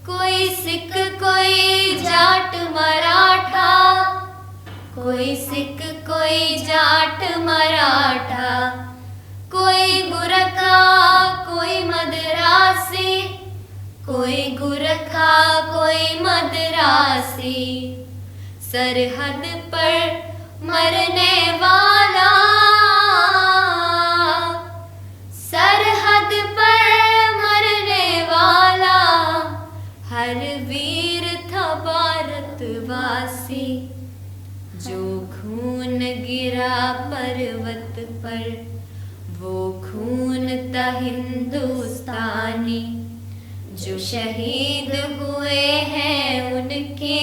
[SPEAKER 10] कोई सिख कोई जाट मराठा, कोई सिख कोई जाट मराठा, कोई गुरखा कोई मदरासी, कोई गुरखा कोई मदरासी, सरहद पर मरने वाला, सरहद पर मरने वाला, हर वीर था भारतवासी, जो खून गिरा पर्वत पर, वो खून था हिंदुस्तानी, जो शहीद हुए हैं उनके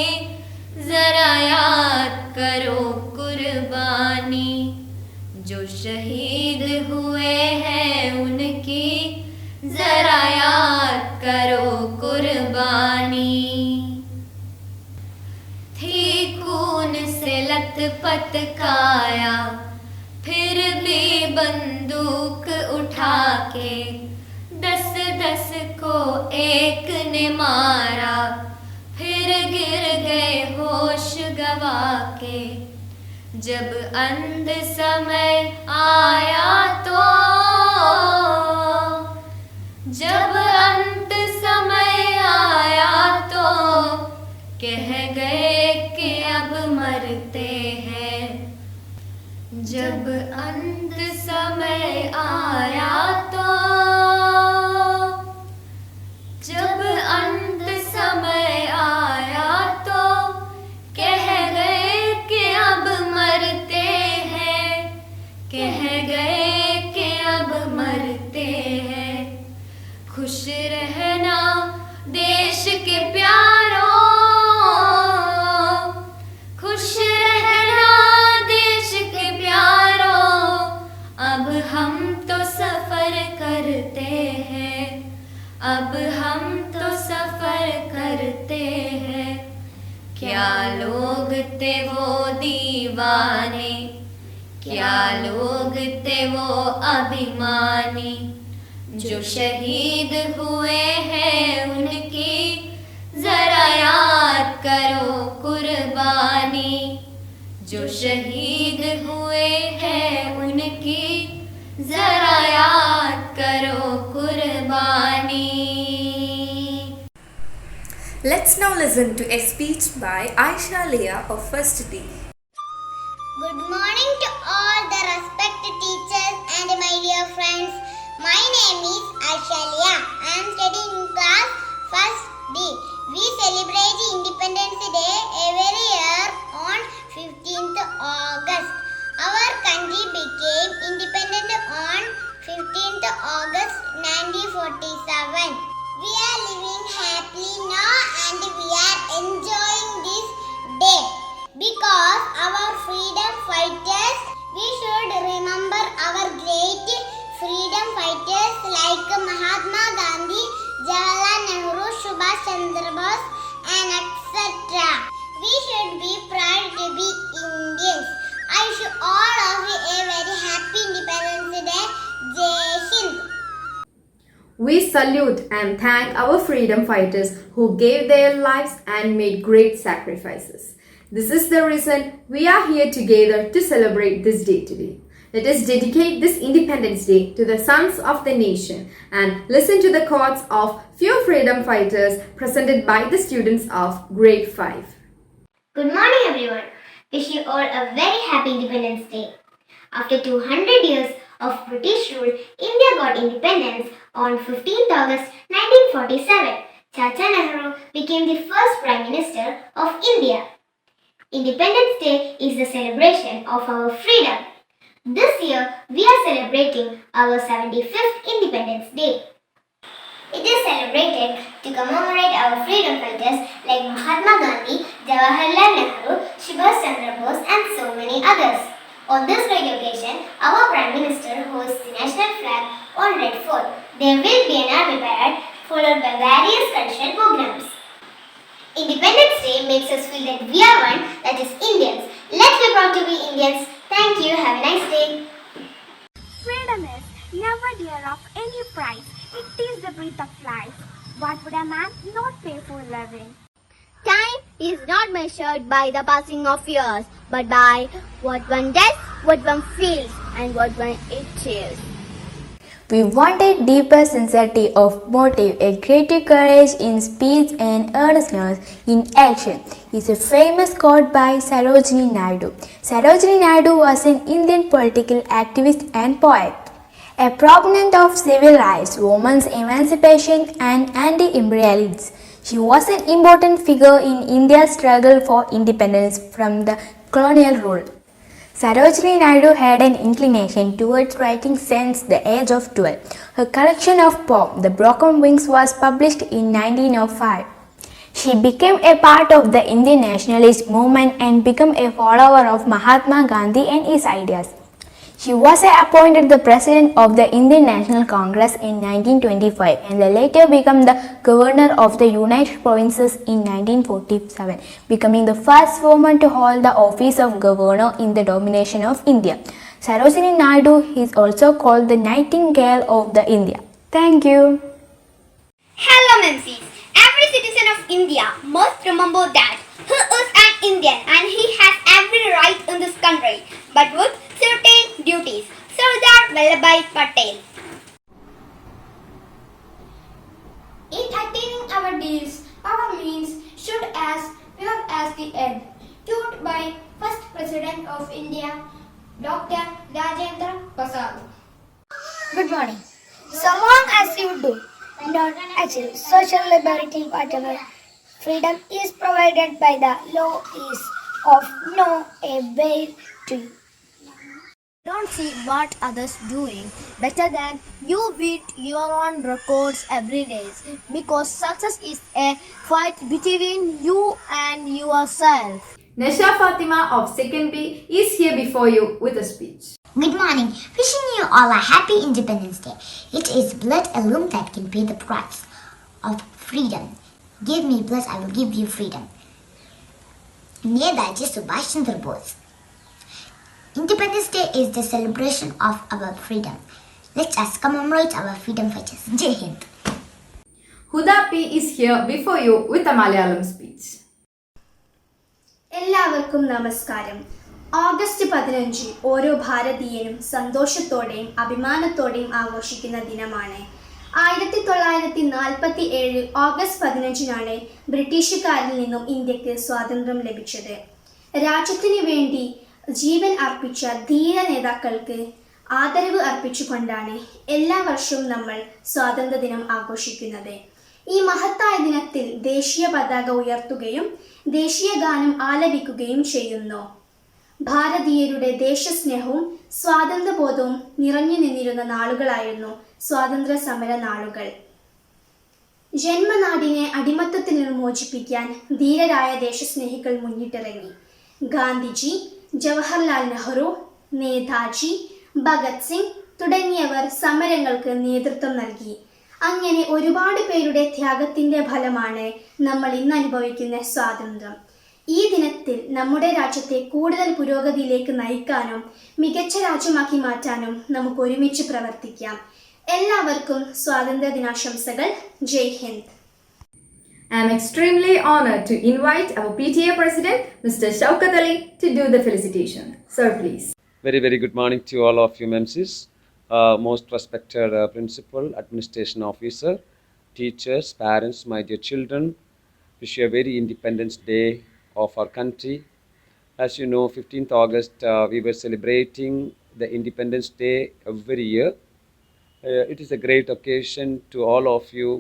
[SPEAKER 10] जरा याद करो कुर्बानी, जो शहीद हुए हैं उनकी जरा याद करो कुर्बानी। थी खून से लथपथ काया, फिर भी बंदूक उठा के 10-10 को एक ने मारा, फिर गिर गए होश गवा के। जब अंत समय आया तो, जब अंत समय आया तो कह गए कि अब मरते हैं। जब अंत समय आया तो, जब अंत समय आया तो कह गए कि अब मरते हैं, कह गए कि अब मरते हैं। खुश रहना देश के प्यारों, खुश रहना देश के प्यारों, अब हम तो सफर करते हैं, अब हम तो सफर करते हैं। क्या लोग थे वो दीवाने, क्या लोग थे वो अभिमानी, जो शहीद हुए हैं उनकी जरा याद करो कुर्बानी, जो शहीद हुए हैं उनकी जरा याद करो कुर्बानी।
[SPEAKER 2] Let's now listen to a speech by Aisha Leah of First D.
[SPEAKER 9] Good morning to all the respected teachers and my dear friends. My name is Aisha Leah. I am studying in class First D. We celebrate Independence Day every year on 15th August. Our country became independent on 15th August 1947. We are living happily now and we are enjoying this day because our freedom fighters. We should remember our great freedom fighters like Mahatma Gandhi, Jawaharlal Nehru, Subhash Chandra Bose and etc. We should be proud to be Indians. I wish all of you a very happy Independence Day. Jai Hind.
[SPEAKER 1] We salute and thank our freedom fighters who gave their lives and made great sacrifices. This is the reason we are here together to celebrate this day today. Let us dedicate this Independence Day to the sons of the nation and listen to the quotes of few freedom fighters presented by the students of Grade 5.
[SPEAKER 9] Good morning everyone. Wish you all a very happy Independence Day. After 200 years of British rule, India got independence on 15th August 1947. Chacha Nehru became the first Prime Minister of India. Independence Day is the celebration of our freedom. This year, we are celebrating our 75th Independence Day. It is celebrated to commemorate our freedom fighters like Mahatma Gandhi, Jawaharlal Nehru, Subhash Chandra Bose and so many others. On this great occasion, our Prime Minister hosts the national flag on Red Fort. There will be an army parade followed by various cultural programs. Independence Day makes us feel that we are one, that is Indians. Let's be proud to be Indians. Thank you. Have a nice day.
[SPEAKER 12] Freedom is never dear of any price. It is the breath of life. What would a man not pay for living?
[SPEAKER 9] Time is not measured by the passing of years, but by what one does, what one feels, and what one achieves.
[SPEAKER 13] We want a deeper sincerity of motive, a greater courage in speech and earnestness in action is a famous quote by Sarojini Naidu. Sarojini Naidu was an Indian political activist and poet. A proponent of civil rights, women's emancipation and anti-imperialism, she was an important figure in India's struggle for independence from the colonial rule. Sarojini Naidu had an inclination towards writing since the age of 12. Her collection of poems, The Broken Wings, was published in 1905. She became a part of the Indian nationalist movement and became a follower of Mahatma Gandhi and his ideas. She was appointed the president of the Indian National Congress in 1925 and later became the governor of the United Provinces in 1947, becoming the first woman to hold the office of governor in the domination of India. Sarojini Naidu is also called the Nightingale of the India. Thank you.
[SPEAKER 9] Hello, Memphis. Every citizen of India must remember that he is an Indian and he has every right in this country, but with certain duties. Sardar Vallabhbhai Patel. In attaining our deeds, our means should as pure as the end. Tutored by first President of India, Dr. Rajendra Prasad. Good morning. So long as you do not achieve social liberty, whatever freedom is provided by the law is of no avail to you. Don't see what others doing better than you beat your own records every day, because success is a fight between you and yourself.
[SPEAKER 1] Nasha Fatima of 2nd B is here before you with a speech.
[SPEAKER 14] Good morning. Wishing you all a happy Independence Day. It is blood alone that can pay the price of freedom. Give me blood, I will give you freedom. Netaji Subhash Chandra Bose. Independence Day is the celebration of our freedom. Let us commemorate our freedom fighters. Jai Hind.
[SPEAKER 1] Huda P is here before you with a Malayalam speech.
[SPEAKER 15] എല്ലാവർക്കും നമസ്കാരം. August 15 ഓരോ ഭാരതീയനും സന്തോഷത്തോടെയും അഭിമാനത്തോടെയും ആഘോഷിക്കുന്ന ദിനമാണ്. 1947 August 15-നാണ് ബ്രിട്ടീഷുകാരിൽ നിന്നും ഇന്ത്യക്ക് സ്വാതന്ത്ര്യം ലഭിച്ചത്. രാജ്യത്തിന് വേണ്ടി ജീവൻ അർപ്പിച്ച ധീര നേതാക്കൾക്ക് ആദരവ് അർപ്പിച്ചുകൊണ്ടാണ് എല്ലാ വർഷവും നമ്മൾ സ്വാതന്ത്ര്യദിനം ആഘോഷിക്കുന്നത്. ഈ മഹത്തായ ദിനത്തിൽ ദേശീയ പതാക ഉയർത്തുകയും ദേശീയ ഗാനം ആലപിക്കുകയും ചെയ്യുന്നു. ഭാരതീയരുടെ ദേശസ്നേഹവും സ്വാതന്ത്ര്യബോധവും നിറഞ്ഞു നിന്നിരുന്ന നാളുകളായിരുന്നു സ്വാതന്ത്ര്യ സമര നാളുകൾ. ജന്മനാടിനെ അടിമത്തത്തിൽ നിന്ന് മോചിപ്പിക്കാൻ ധീരരായ ദേശസ്നേഹികൾ മുന്നിട്ടിറങ്ങി. ഗാന്ധിജി, ജവഹർലാൽ നെഹ്റു, നേതാജി, ഭഗത് സിംഗ് തുടങ്ങിയവർ സമരങ്ങൾക്ക് നേതൃത്വം നൽകി. അങ്ങനെ ഒരുപാട് പേരുടെ ത്യാഗത്തിന്റെ ഫലമാണ് നമ്മൾ ഇന്ന് അനുഭവിക്കുന്ന സ്വാതന്ത്ര്യം. ഈ ദിനത്തിൽ നമ്മുടെ രാജ്യത്തെ കൂടുതൽ പുരോഗതിയിലേക്ക് നയിക്കാനും മികച്ച രാജ്യമാക്കി മാറ്റാനും നമുക്ക് ഒരുമിച്ച് പ്രവർത്തിക്കാം. എല്ലാവർക്കും സ്വാതന്ത്ര്യ ദിനാശംസകൾ. ജയ് Hind.
[SPEAKER 1] I am extremely honored to invite our PTA President, Mr. Shaukat Ali, to do the felicitation. Sir, please.
[SPEAKER 16] Very, very good morning to all of you, MMCs. Most respected principal, administration officer, teachers, parents, my dear children. Wish you a very Independence Day of our country. As you know, 15th August, we were celebrating the Independence Day every year. It is a great occasion to all of you,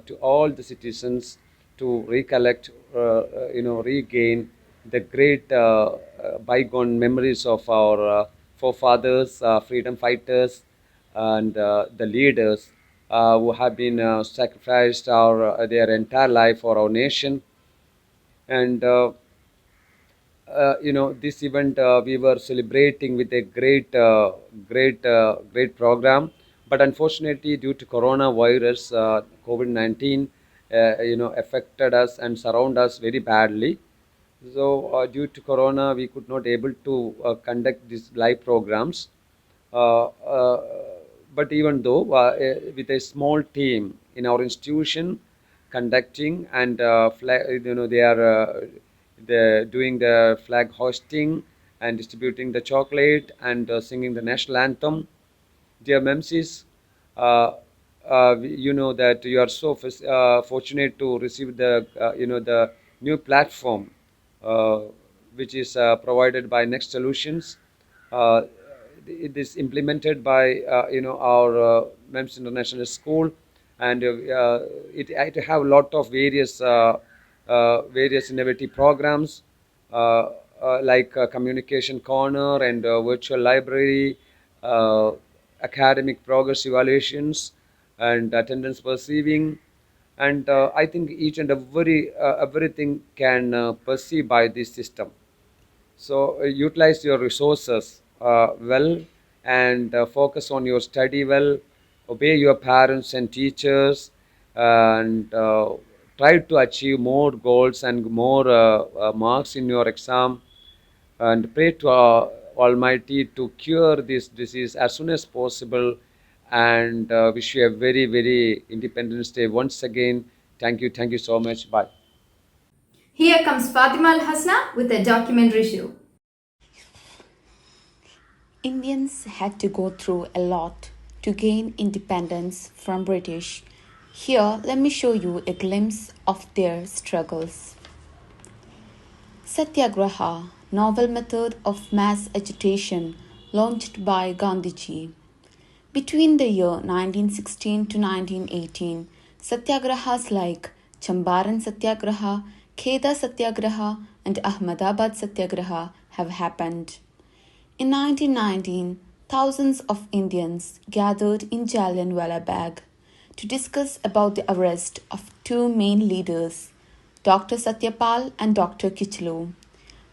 [SPEAKER 16] to all the citizens, to recollect, regain the great bygone memories of our forefathers, freedom fighters, and the leaders who have been sacrificed their entire life for our nation. And this event we were celebrating with a great program, but unfortunately due to coronavirus, COVID-19 affected us and surround us very badly. So due to corona we could not able to conduct these live programs, but even though with a small team in our institution conducting and they are they're doing the flag hosting and distributing the chocolate and singing the national anthem. Dear MMCs, you know that you are so fortunate to receive the the new platform which is provided by Next Solutions. It is implemented by our MEMS International School, and it have a lot of various innovative programs. like communication corner and virtual library, academic progress evaluations, and attendance perceiving. And I think each and everything can perceive by this system. So utilize your resources well, and focus on your study well, obey your parents and teachers, and try to achieve more goals and more marks in your exam, and pray to Almighty to cure this disease as soon as possible. And wish you a very, very Independence Day once again. Thank you so much. Bye.
[SPEAKER 1] Here comes Fatima Al Hasna with a documentary show.
[SPEAKER 17] Indians had to go through a lot to gain independence from British. Here, let me show you a glimpse of their struggles. Satyagraha, novel method of mass agitation launched by Gandhiji. Between the year 1916 to 1918, satyagrahas like Champaran Satyagraha, Kheda Satyagraha, and Ahmedabad Satyagraha have happened. In 1919, thousands of Indians gathered in Jallianwala Bagh to discuss about the arrest of two main leaders, Dr. Satyapal and Dr. Kichlu.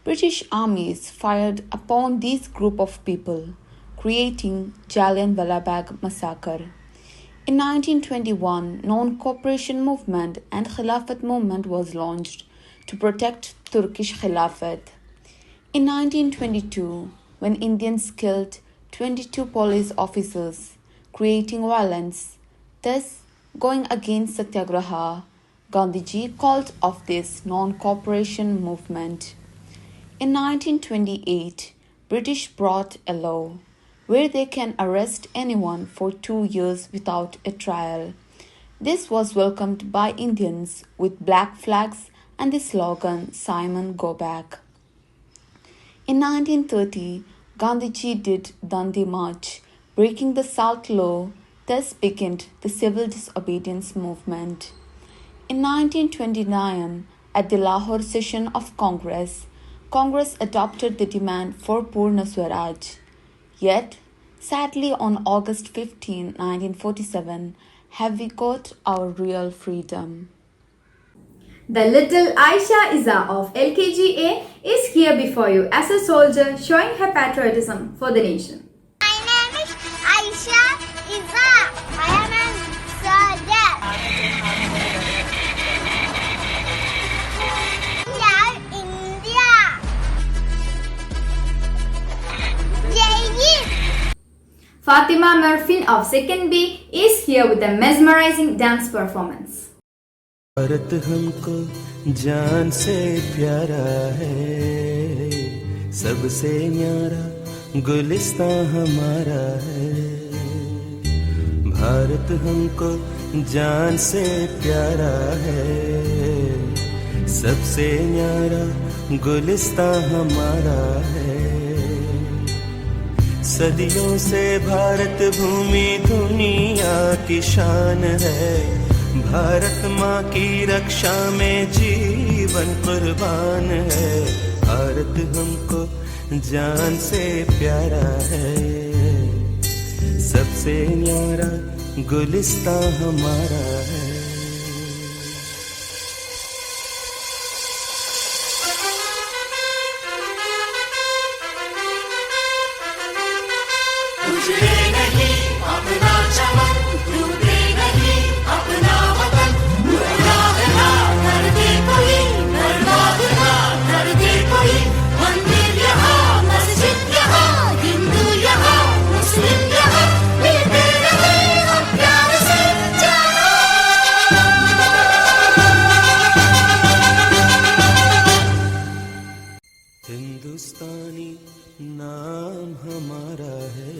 [SPEAKER 17] British armies fired upon this group of people, creating Jallianwala Bagh massacre. In 1921, non-cooperation movement and Khilafat movement was launched to protect Turkish Khilafat. In 1922, when Indians killed 22 police officers, creating violence, thus going against Satyagraha, Gandhiji called off this non-cooperation movement. In 1928, British brought a law where they can arrest anyone for 2 years without a trial. This was welcomed by Indians with black flags and the slogan Simon Go Back. In 1930, Gandhiji did Dandi March, breaking the Salt Law, thus began the civil disobedience movement. In 1929, at the Lahore session of Congress adopted the demand for Purna Swaraj. Yet, sadly on August 15, 1947, have we got our real freedom.
[SPEAKER 1] The little Aisha Iza of LKGA is here before you as a soldier showing her patriotism for the nation.
[SPEAKER 9] My name is Aisha Iza. I am a soldier. Love India. Jai Hind.
[SPEAKER 1] Fatima Murfin of 2nd B is here with a mesmerizing dance performance.
[SPEAKER 18] Bharat हमको जान से प्यारा है, सबसे न्यारा गुलिस्तां हमारा है। भारत हमको जान से प्यारा है, सबसे न्यारा गुलिस्तां हमारा है। सदियों से भारत भूमि दुनिया की शान है, भारत माँ की रक्षा में जीवन कुर्बान है। भारत हमको जान से प्यारा है, सबसे न्यारा गुलिस्तां हमारा है।
[SPEAKER 8] उजड़े नहीं अपना चमन, टूटे नहीं अपना वतन, गुनाह ना कर दे कोई, बर्बाद ना कर दे कोई। मंदिर यहाँ, मस्जिद यहाँ, हिंदू यहाँ, मुस्लिम यहाँ, मिलते रहे हम प्यार से जानो।
[SPEAKER 18] हिंदुस्तानी नाम हमारा है,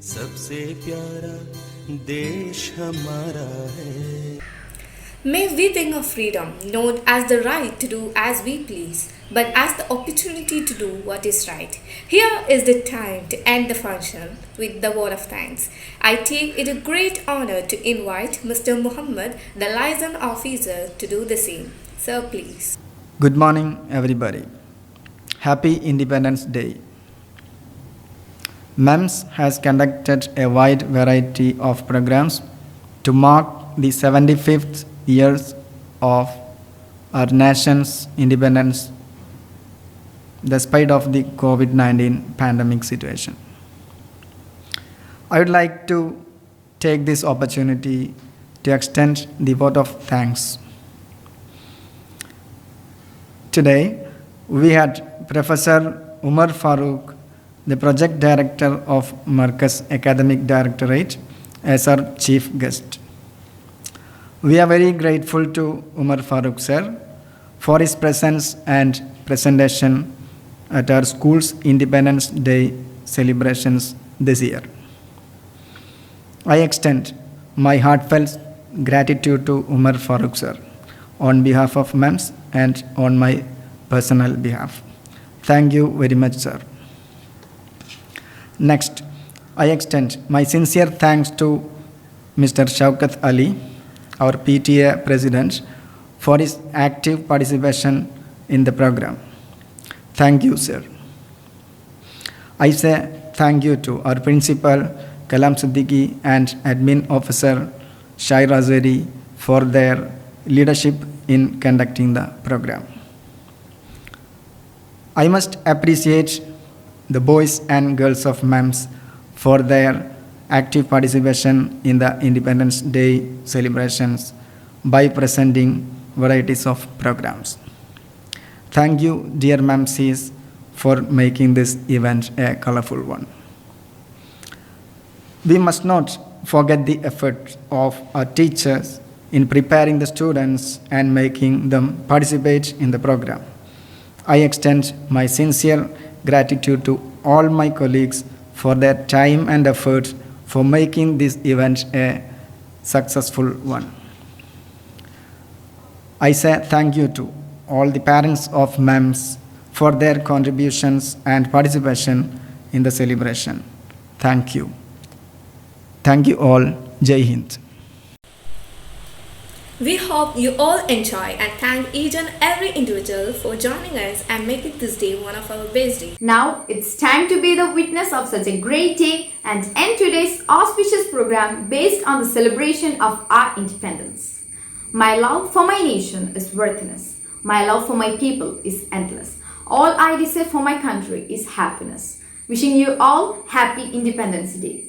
[SPEAKER 18] सबसे प्यारा देश हमारा है।
[SPEAKER 2] May we think of freedom not as the right to do as we please, but as the opportunity to do what is right. Here is the time to end the function with the word of thanks. I take it a great honor to invite Mr. Muhammad, the liaison officer, to do the same. Sir, please.
[SPEAKER 19] Good morning, everybody. Happy Independence Day. MEMS has conducted a wide variety of programs to mark the 75th years of our nation's independence despite of the COVID-19 pandemic situation. I would like to take this opportunity to extend the vote of thanks. Today, we had Professor Umar Farooq, the Project Director of Marcus Academic Directorate, as our chief guest. We are very grateful to Umar Farooq sir for his presence and presentation at our school's Independence Day celebrations this year. I extend my heartfelt gratitude to Umar Farooq sir on behalf of MEMS and on my personal behalf. Thank you very much, sir. Next, I extend my sincere thanks to Mr. Shaukat Ali, our PTA President, for his active participation in the program. Thank you, sir. I say thank you to our Principal, Kalam Siddiqui, and Admin Officer, Shaira Zeri, for their leadership in conducting the program. I must appreciate the boys and girls of MEMS for their active participation in the Independence Day celebrations by presenting varieties of programs. Thank you, dear MEMSs, for making this event a colorful one. We must not forget the effort of our teachers in preparing the students and making them participate in the program. I extend my sincere gratitude to all my colleagues for their time and effort for making this event a successful one. I say thank you to all the parents of MEMS for their contributions and participation in the celebration. Thank you. Thank you all. Jai Hind.
[SPEAKER 2] We hope you all enjoy and thank each and every individual for joining us and making this day one of our best days.
[SPEAKER 1] Now it's time to be the witness of such a great day and end today's auspicious program based on the celebration of our independence. My love for my nation is worthiness. My love for my people is endless. All I desire for my country is happiness. Wishing you all happy Independence Day.